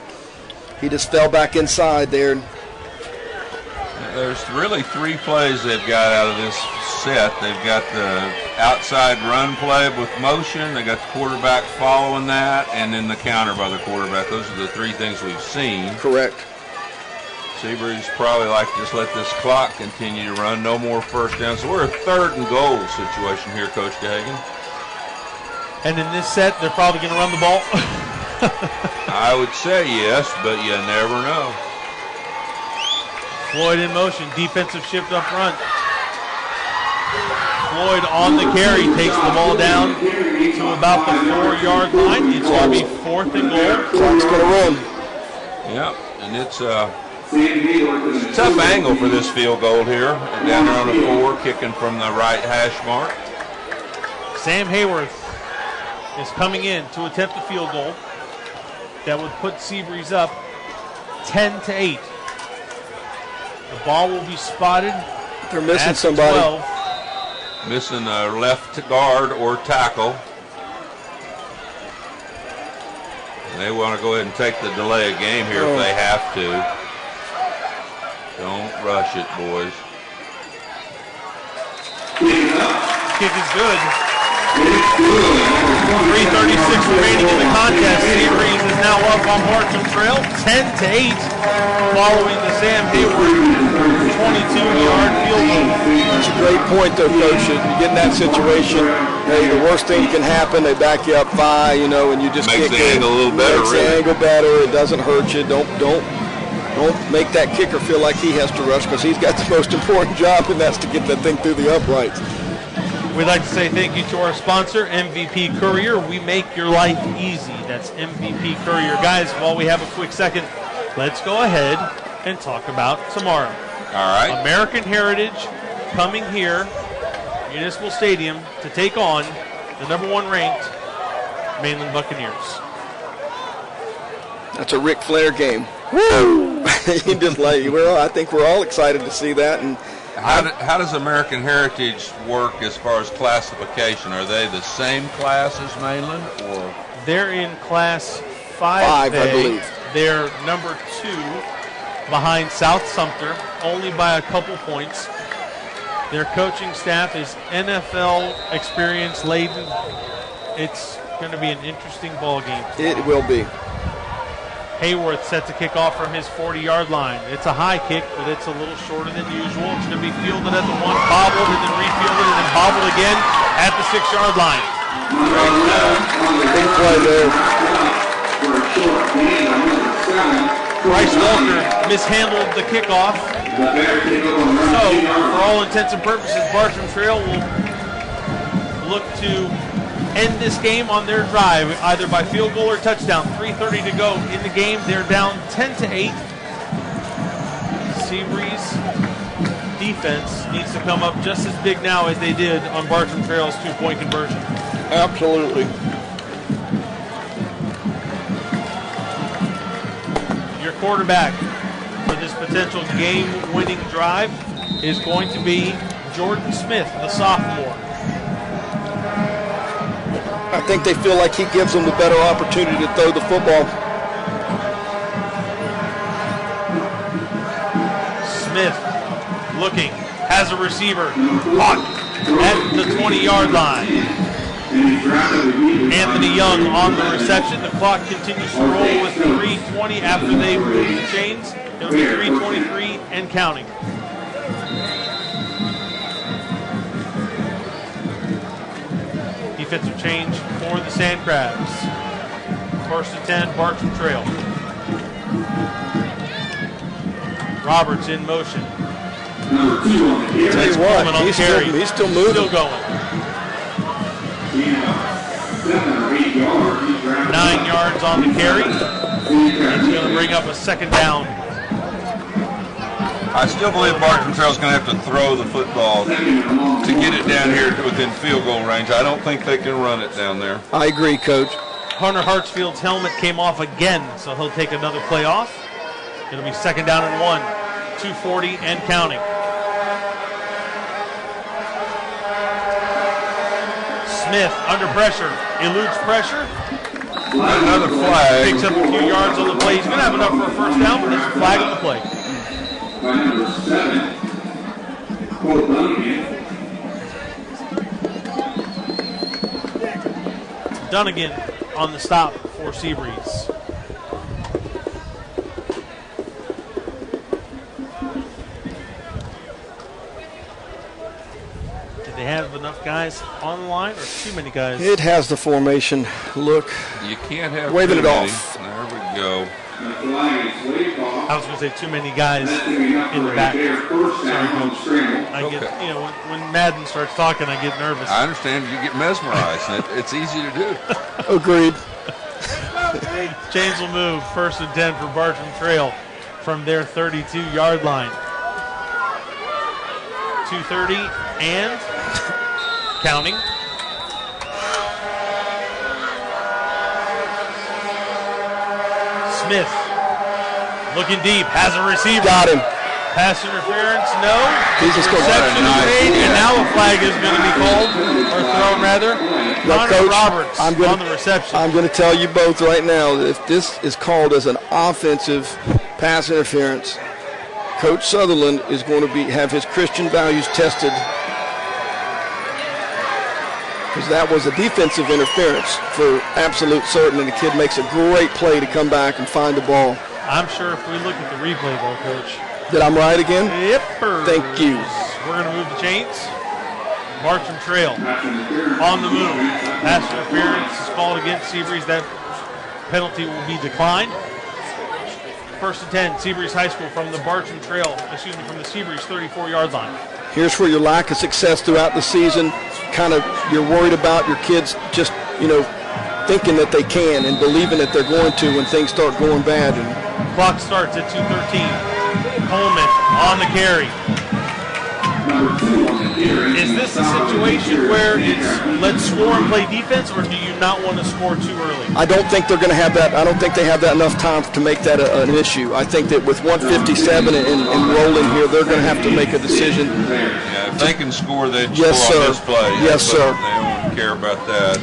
He just fell back inside there. There's really 3 plays they've got out of this set. They've got the outside run play with motion. They got the quarterback following that, and then the counter by the quarterback. Those are the 3 things we've seen. Correct. Seabreeze probably like to just let this clock continue to run. No more first down. So we're a 3rd and goal situation here, Coach Gagan. And in this set, they're probably going to run the ball. I would say yes, but you never know. Floyd in motion, defensive shift up front. Floyd on the carry, takes the ball down to about the 4-yard line. It's going to be 4th and goal. Clock's going to run. Yep, and it's a tough angle for this field goal here. Down there on the 4, kicking from the right hash mark. Sam Hayworth is coming in to attempt the field goal. That would put Seabreeze up 10-8. The ball will be spotted. They're missing somebody. 12. Missing a left guard or tackle. And they want to go ahead and take the delay of game here if they have to. Don't rush it, boys. Kick is good. 3:36 remaining in the contest. Seabreeze is now up on Bartram Trail, 10-8, following the Sam Hayward 22-yard field goal. That's a great point, though, Coach. You get in that situation, hey, the worst thing can happen. They back you up 5, and you just makes kick the angle a little better. Makes the angle better. It doesn't hurt you. Don't make that kicker feel like he has to rush, because he's got the most important job, and that's to get that thing through the uprights. We'd like to say thank you to our sponsor, MVP Courier. We make your life easy. That's MVP Courier. Guys, while we have a quick second, let's go ahead and talk about tomorrow. All right. American Heritage coming here, Municipal Stadium, to take on the number 1 ranked Mainland Buccaneers. That's a Ric Flair game. Woo! I think we're all excited to see that. And how does American Heritage work as far as classification? Are they the same class as Mainland, or they're in class 5A. I believe. They're number 2 behind South Sumter, only by a couple points. Their coaching staff is NFL experience laden. It's going to be an interesting ball game. It will be. Hayworth set to kick off from his 40-yard line. It's a high kick, but it's a little shorter than usual. It's going to be fielded at the 1, bobbled, and then refielded, and then bobbled again at the 6-yard line. Big play there. Bryce Walker mishandled the kickoff. So, for all intents and purposes, Bartram Trail will look to end this game on their drive, either by field goal or touchdown. 3:30 to go in the game. They're down 10-8. Seabreeze defense needs to come up just as big now as they did on Bartram Trail's 2-point conversion. Absolutely. Your quarterback for this potential game-winning drive is going to be Jordan Smith, the sophomore. I think they feel like he gives them the better opportunity to throw the football. Smith looking, has a receiver, caught at the 20-yard line. Anthony Young on the reception. The clock continues to roll with 3:20 after they move the chains. It'll be 3:23 and counting. Defensive change for the Sand Crabs. 1st and 10, Bartram Trail. Roberts in motion. Tell you what, he's still moving. Still going. 9 yards on the carry. It's going to bring up a 2nd down. I still believe Bartram Trail's going to have to throw the football to get it down here within field goal range. I don't think they can run it down there. I agree, Coach. Hunter Hartsfield's helmet came off again, so he'll take another play off. It'll be 2nd down and 1, 2:40 and counting. Smith under pressure, eludes pressure. Another flag. Picks up a few yards on the play. He's going to have enough for a first down, but there's a flag on the play. By number 7, Cole Dunnigan. Dunnigan on the stop for Seabreeze. Did they have enough guys on the line or too many guys? It has the formation look. You can't have waving too it many. off. There we go. I was going to say too many guys in the back. Sorry, Coach. I get, when Madden starts talking, I get nervous. I understand you get mesmerized. It's easy to do. Agreed. Chains will move. 1st and 10 for Bartram Trail from their 32-yard line. 2:30 and counting. Smith looking deep, has a receiver. Got him. Pass interference, no. He's just going Reception is made, and now a flag is going to be called, or thrown rather. Connor Roberts on the reception. I'm going to tell you both right now that if this is called as an offensive pass interference, Coach Sutherland is going to have his Christian values tested, because that was a defensive interference for absolute certain, and the kid makes a great play to come back and find the ball. I'm sure if we look at the replay, though, Coach. That I'm right again? Yep. Thank you. We're going to move the chains. Bartram Trail on the move. Pass interference is called against Seabreeze. That penalty will be declined. 1st and 10, Seabreeze High School from the Bartram Trail, from the Seabreeze 34-yard line. Here's where your lack of success throughout the season, you're worried about your kids just, thinking that they can and believing that they're going to when things start going bad. And clock starts at 2:13. Coleman on the carry. Is this a situation where it's let's score and play defense, or do you not want to score too early? I don't think they're going to have that. I don't think they have that enough time to make that an issue. I think that with 1:57 and rolling here, they're going to have to make a decision. Yeah, if they can score, they yes, score sir. on this play. Yes, sir. They don't care about that.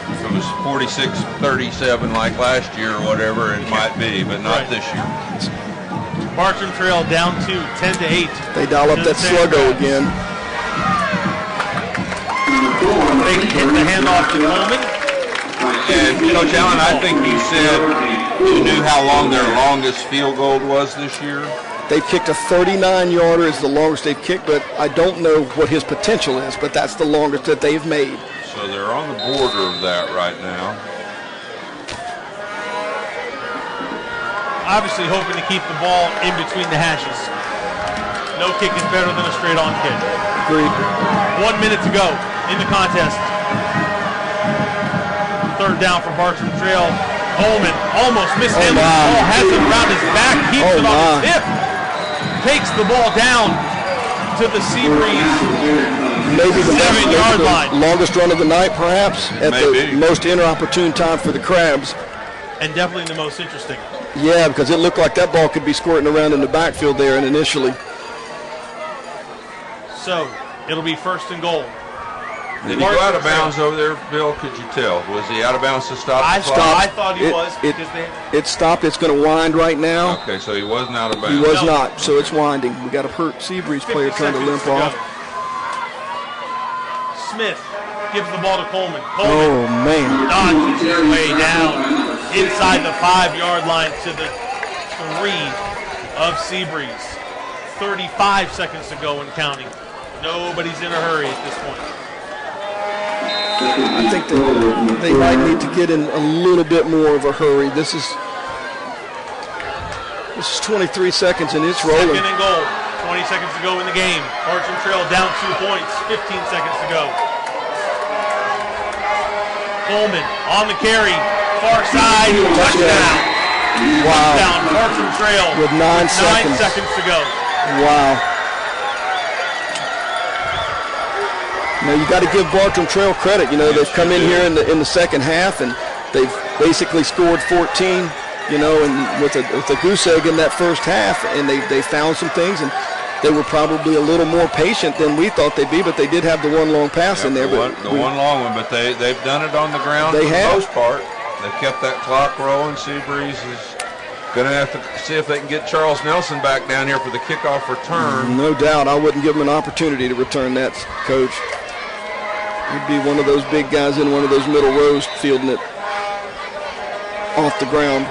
If it was 46-37 like last year or whatever, it might be, but not this year. Bartram Trail down 10-8. They dial up that sluggo again. They get the handoff to Coleman. And Coach Allen, I think you said you knew how long their longest field goal was this year. They've kicked a 39-yarder is the longest they've kicked, but I don't know what his potential is, but that's the longest that they've made. So they're on the border of that right now. Obviously hoping to keep the ball in between the hashes. No kick is better than a straight-on kick. Agreed. 1 minute to go in the contest. 3rd down for Bartram Trail. Coleman almost missed him. The ball has it around his back, keeps it on his hip. Takes the ball down to the Seabreeze maybe the 7-yard line. Longest run of the night, perhaps, at the most inopportune time for the Crabs. And definitely the most interesting. Yeah, because it looked like that ball could be squirting around in the backfield there and initially. So, it'll be 1st and goal. Did he go out of bounds over there, Bill? Could you tell? Was he out of bounds to stop the clock? I thought he was. It stopped. It's going to wind right now. Okay, so he wasn't out of bounds. He was not, so it's winding. We got a hurt Seabreeze player trying to limp off. Smith gives the ball to Coleman. Oh, man. Dodges his way down inside the 5-yard line to the 3 of Seabreeze. 35 seconds to go and counting. Nobody's in a hurry at this point. I think they might need to get in a little bit more of a hurry. This is 23 seconds and it's rolling. 2nd and goal. 20 seconds to go in the game. Bartram Trail down 2 points. 15 seconds to go. Coleman on the carry. Far side. Touchdown. Wow. Touchdown. Bartram Trail with 9 seconds. 9 seconds to go. Wow. Now you got to give Bartram Trail credit. They've come in here in the second half and they've basically scored 14. And with a goose egg in that first half, and they found some things, and they were probably a little more patient than we thought they'd be, but they did have the one long pass in there. The one long one, but they've done it on the ground for the most part. They've kept that clock rolling. Seabreeze is going to have to see if they can get Charles Nelson back down here for the kickoff return. No doubt. I wouldn't give him an opportunity to return that, Coach. He'd be one of those big guys in one of those middle rows fielding it off the ground.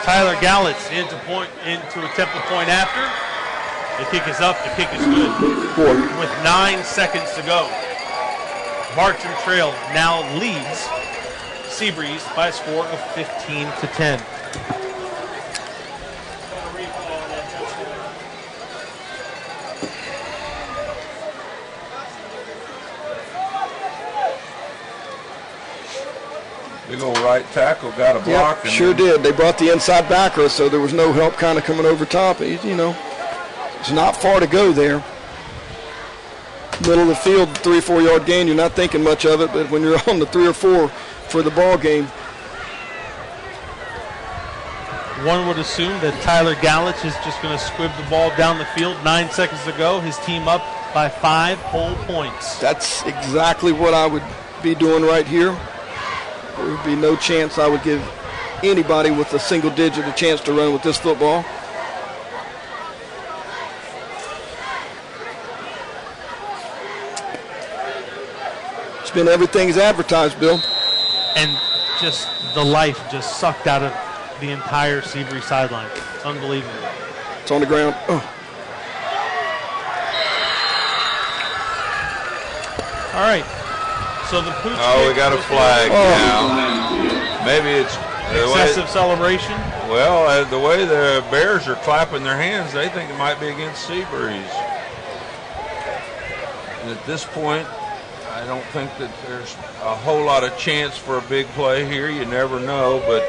Tyler Gallitz into attempt the point after. The kick is up. The kick is good. With 9 seconds to go. Bartram Trail now leads Seabreeze by a score of 15-10. Big old right tackle got a block. Yep, sure did. They brought the inside backer, so there was no help kind of coming over top. You know, it's not far to go there. Middle of the field, 3 or 4 yard gain, you're not thinking much of it, but when you're on the 3 or 4 for the ball game. One would assume that Tyler Gallitz is just going to squib the ball down the field. 9 seconds to go. His team up by 5 whole points. That's exactly what I would be doing right here. There would be no chance I would give anybody with a single digit a chance to run with this football. It's been everything as advertised, Bill. And just the life just sucked out of the entire Seabreeze sideline. It's unbelievable. It's on the ground. Oh. All right. So the pooch we got a flag now. Maybe it's excessive celebration. Well, the way the Bears are clapping their hands, they think it might be against Seabreeze. And at this point, I don't think that there's a whole lot of chance for a big play here. You never know, but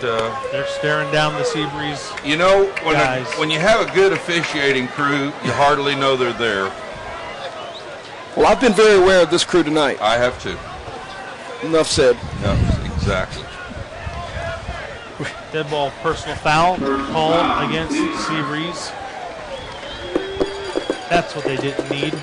they're staring down the Seabreeze. You know, when you have a good officiating crew, you hardly know they're there. Well, I've been very aware of this crew tonight. I have too. Enough said. No, exactly. Dead ball personal foul called against Seabreeze. That's what they didn't need.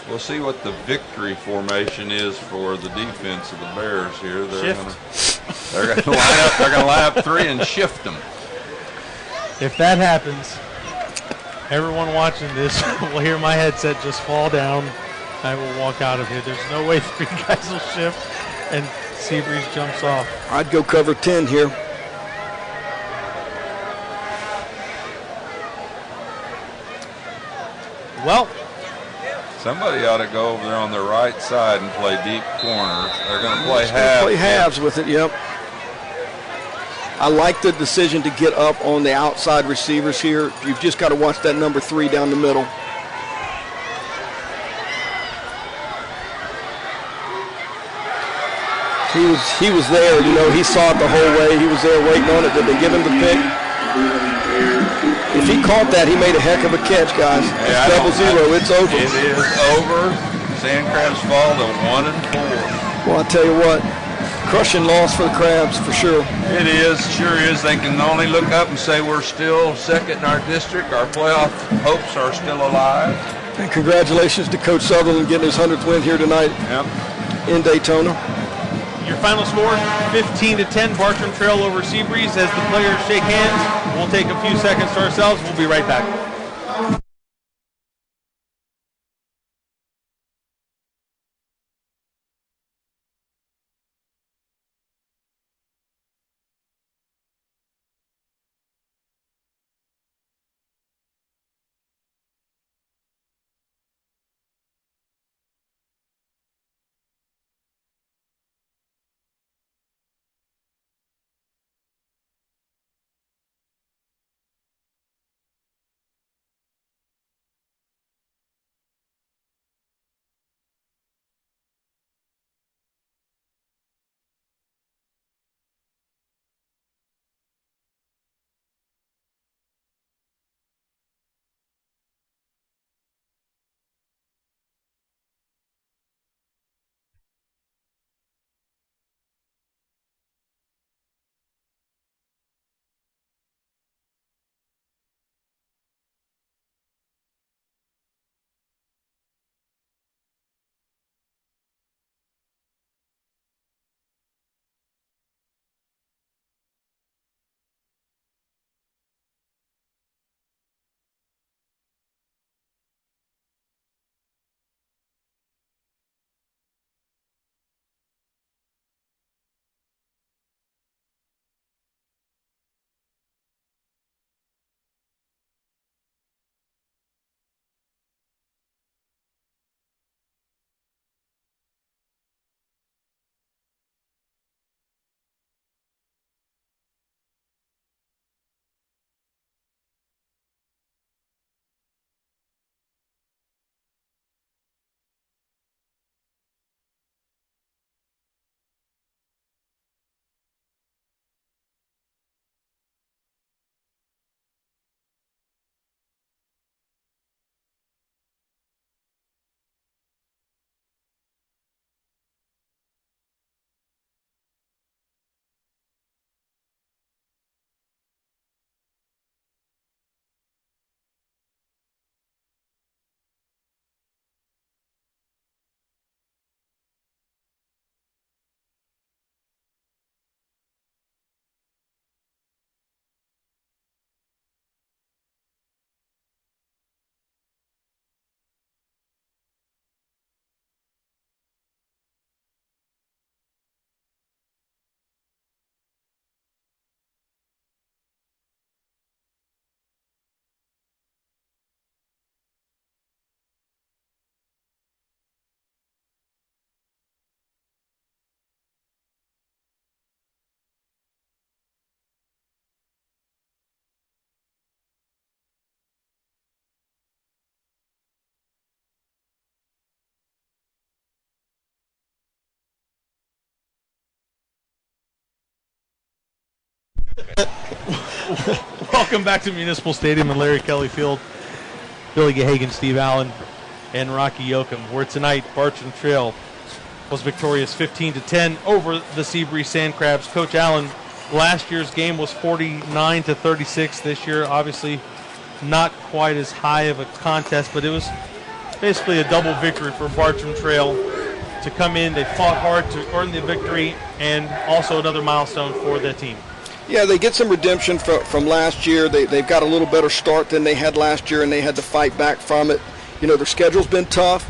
We'll see what the victory formation is for the defense of the Bears here. They're going to line up. They're going to line up 3 and shift them. If that happens, everyone watching this will hear my headset just fall down. I will walk out of here. There's no way 3 guys will shift and Seabreeze jumps off. I'd go cover 10 here. Well, somebody ought to go over there on the right side and play deep corner. They're going to play halves. Play halves with it, yep. I like the decision to get up on the outside receivers here. You've just got to watch that number 3 down the middle. He was there, you know, he saw it the whole way. He was there waiting on it. Did they give him the pick? If he caught that, he made a heck of a catch, guys. It's 0-0. It's over. It is over. Sand Crabs fall to 1 and 4. Well, I tell you what, crushing loss for the Crabs for sure. It is, sure is. They can only look up and say we're still second in our district. Our playoff hopes are still alive. And congratulations to Coach Sutherland getting his 100th win here tonight in Daytona. Your final score, 15-10, Bartram Trail over Seabreeze. As the players shake hands, we'll take a few seconds to ourselves. We'll be right back. Welcome back to Municipal Stadium and Larry Kelly Field. Billy Gahagan, Steve Allen, and Rocky Yoakum, where tonight Bartram Trail was victorious 15-10 over the Seabreeze Sand Crabs. Coach Allen, last year's game was 49-36. This year, obviously, not quite as high of a contest, but it was basically a double victory for Bartram Trail to come in. They fought hard to earn the victory, and also another milestone for the team. Yeah, they get some redemption from last year. They've got a little better start than they had last year, and they had to fight back from it. Their schedule's been tough.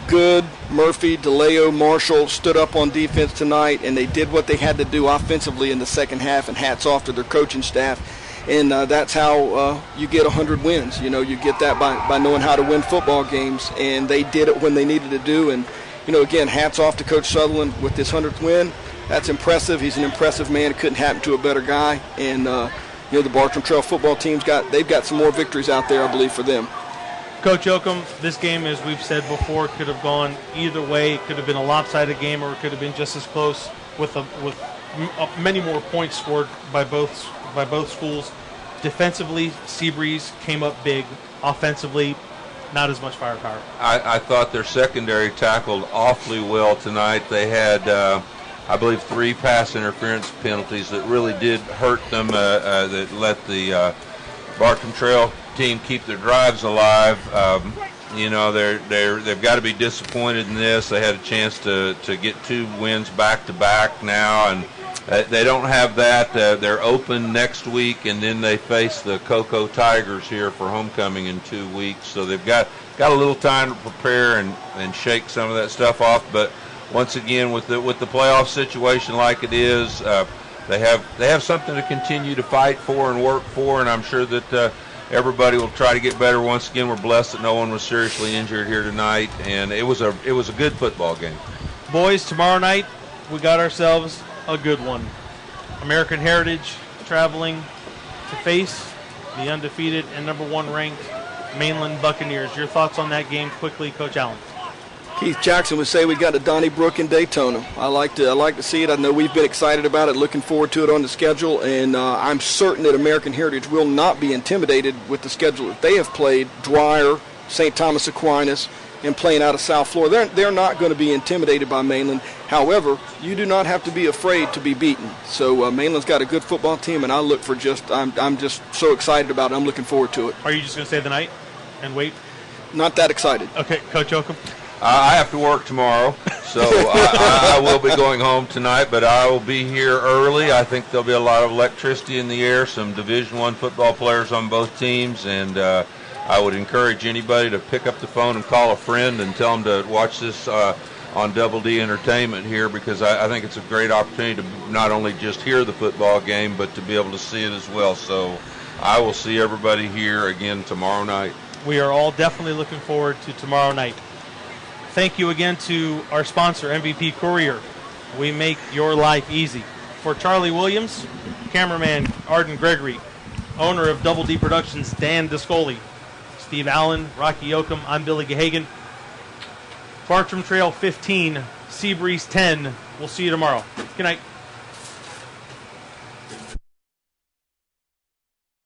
Good, Murphy, DeLeo, Marshall stood up on defense tonight, and they did what they had to do offensively in the second half, and hats off to their coaching staff. And that's how you get 100 wins. You get that by knowing how to win football games, and they did it when they needed to do. And, again, hats off to Coach Sutherland with this 100th win. That's impressive. He's an impressive man. It couldn't happen to a better guy. And, the Bartram Trail football team's they've got some more victories out there, I believe, for them. Coach Yoakum, this game, as we've said before, could have gone either way. It could have been a lopsided game, or it could have been just as close with many more points scored by both schools. Defensively, Seabreeze came up big. Offensively, not as much firepower. I thought their secondary tackled awfully well tonight. They had, I believe, 3 pass interference penalties that really did hurt them, that let the Bartram Trail team keep their drives alive. They've got to be disappointed in this. They had a chance to get 2 wins back to back now, and they don't have that. They're open next week, and then they face the Cocoa Tigers here for homecoming in 2 weeks. So they've got a little time to prepare and shake some of that stuff off. But once again, with the playoff situation like it is, they have something to continue to fight for and work for, and I'm sure that everybody will try to get better. Once again, we're blessed that no one was seriously injured here tonight, and it was a good football game. Boys, tomorrow night we got ourselves a good one. American Heritage traveling to face the undefeated and number 1 ranked Mainland Buccaneers. Your thoughts on that game quickly, Coach Allen? Keith Jackson would say we got a Donnybrook in Daytona. I like to see it. I know we've been excited about it, looking forward to it on the schedule, and I'm certain that American Heritage will not be intimidated with the schedule that they have played. Dwyer, St. Thomas Aquinas, and playing out of South Florida. They're not going to be intimidated by Mainland. However, you do not have to be afraid to be beaten. So Mainland's got a good football team, and I look for I'm just so excited about it. I'm looking forward to it. Are you just going to stay the night and wait? Not that excited. Okay, Coach Yoakum? I have to work tomorrow, so I will be going home tonight, but I will be here early. I think there'll be a lot of electricity in the air, some Division I football players on both teams, and I would encourage anybody to pick up the phone and call a friend and tell them to watch this on Double D Entertainment here, because I think it's a great opportunity to not only just hear the football game, but to be able to see it as well. So I will see everybody here again tomorrow night. We are all definitely looking forward to tomorrow night. Thank you again to our sponsor, MVP Courier. We make your life easy. For Charlie Williams, cameraman Arden Gregory, owner of Double D Productions, Dan Discoli, Steve Allen, Rocky Yoakum, I'm Billy Gahagan. Bartram Trail 15, Seabreeze 10. We'll see you tomorrow. Good night.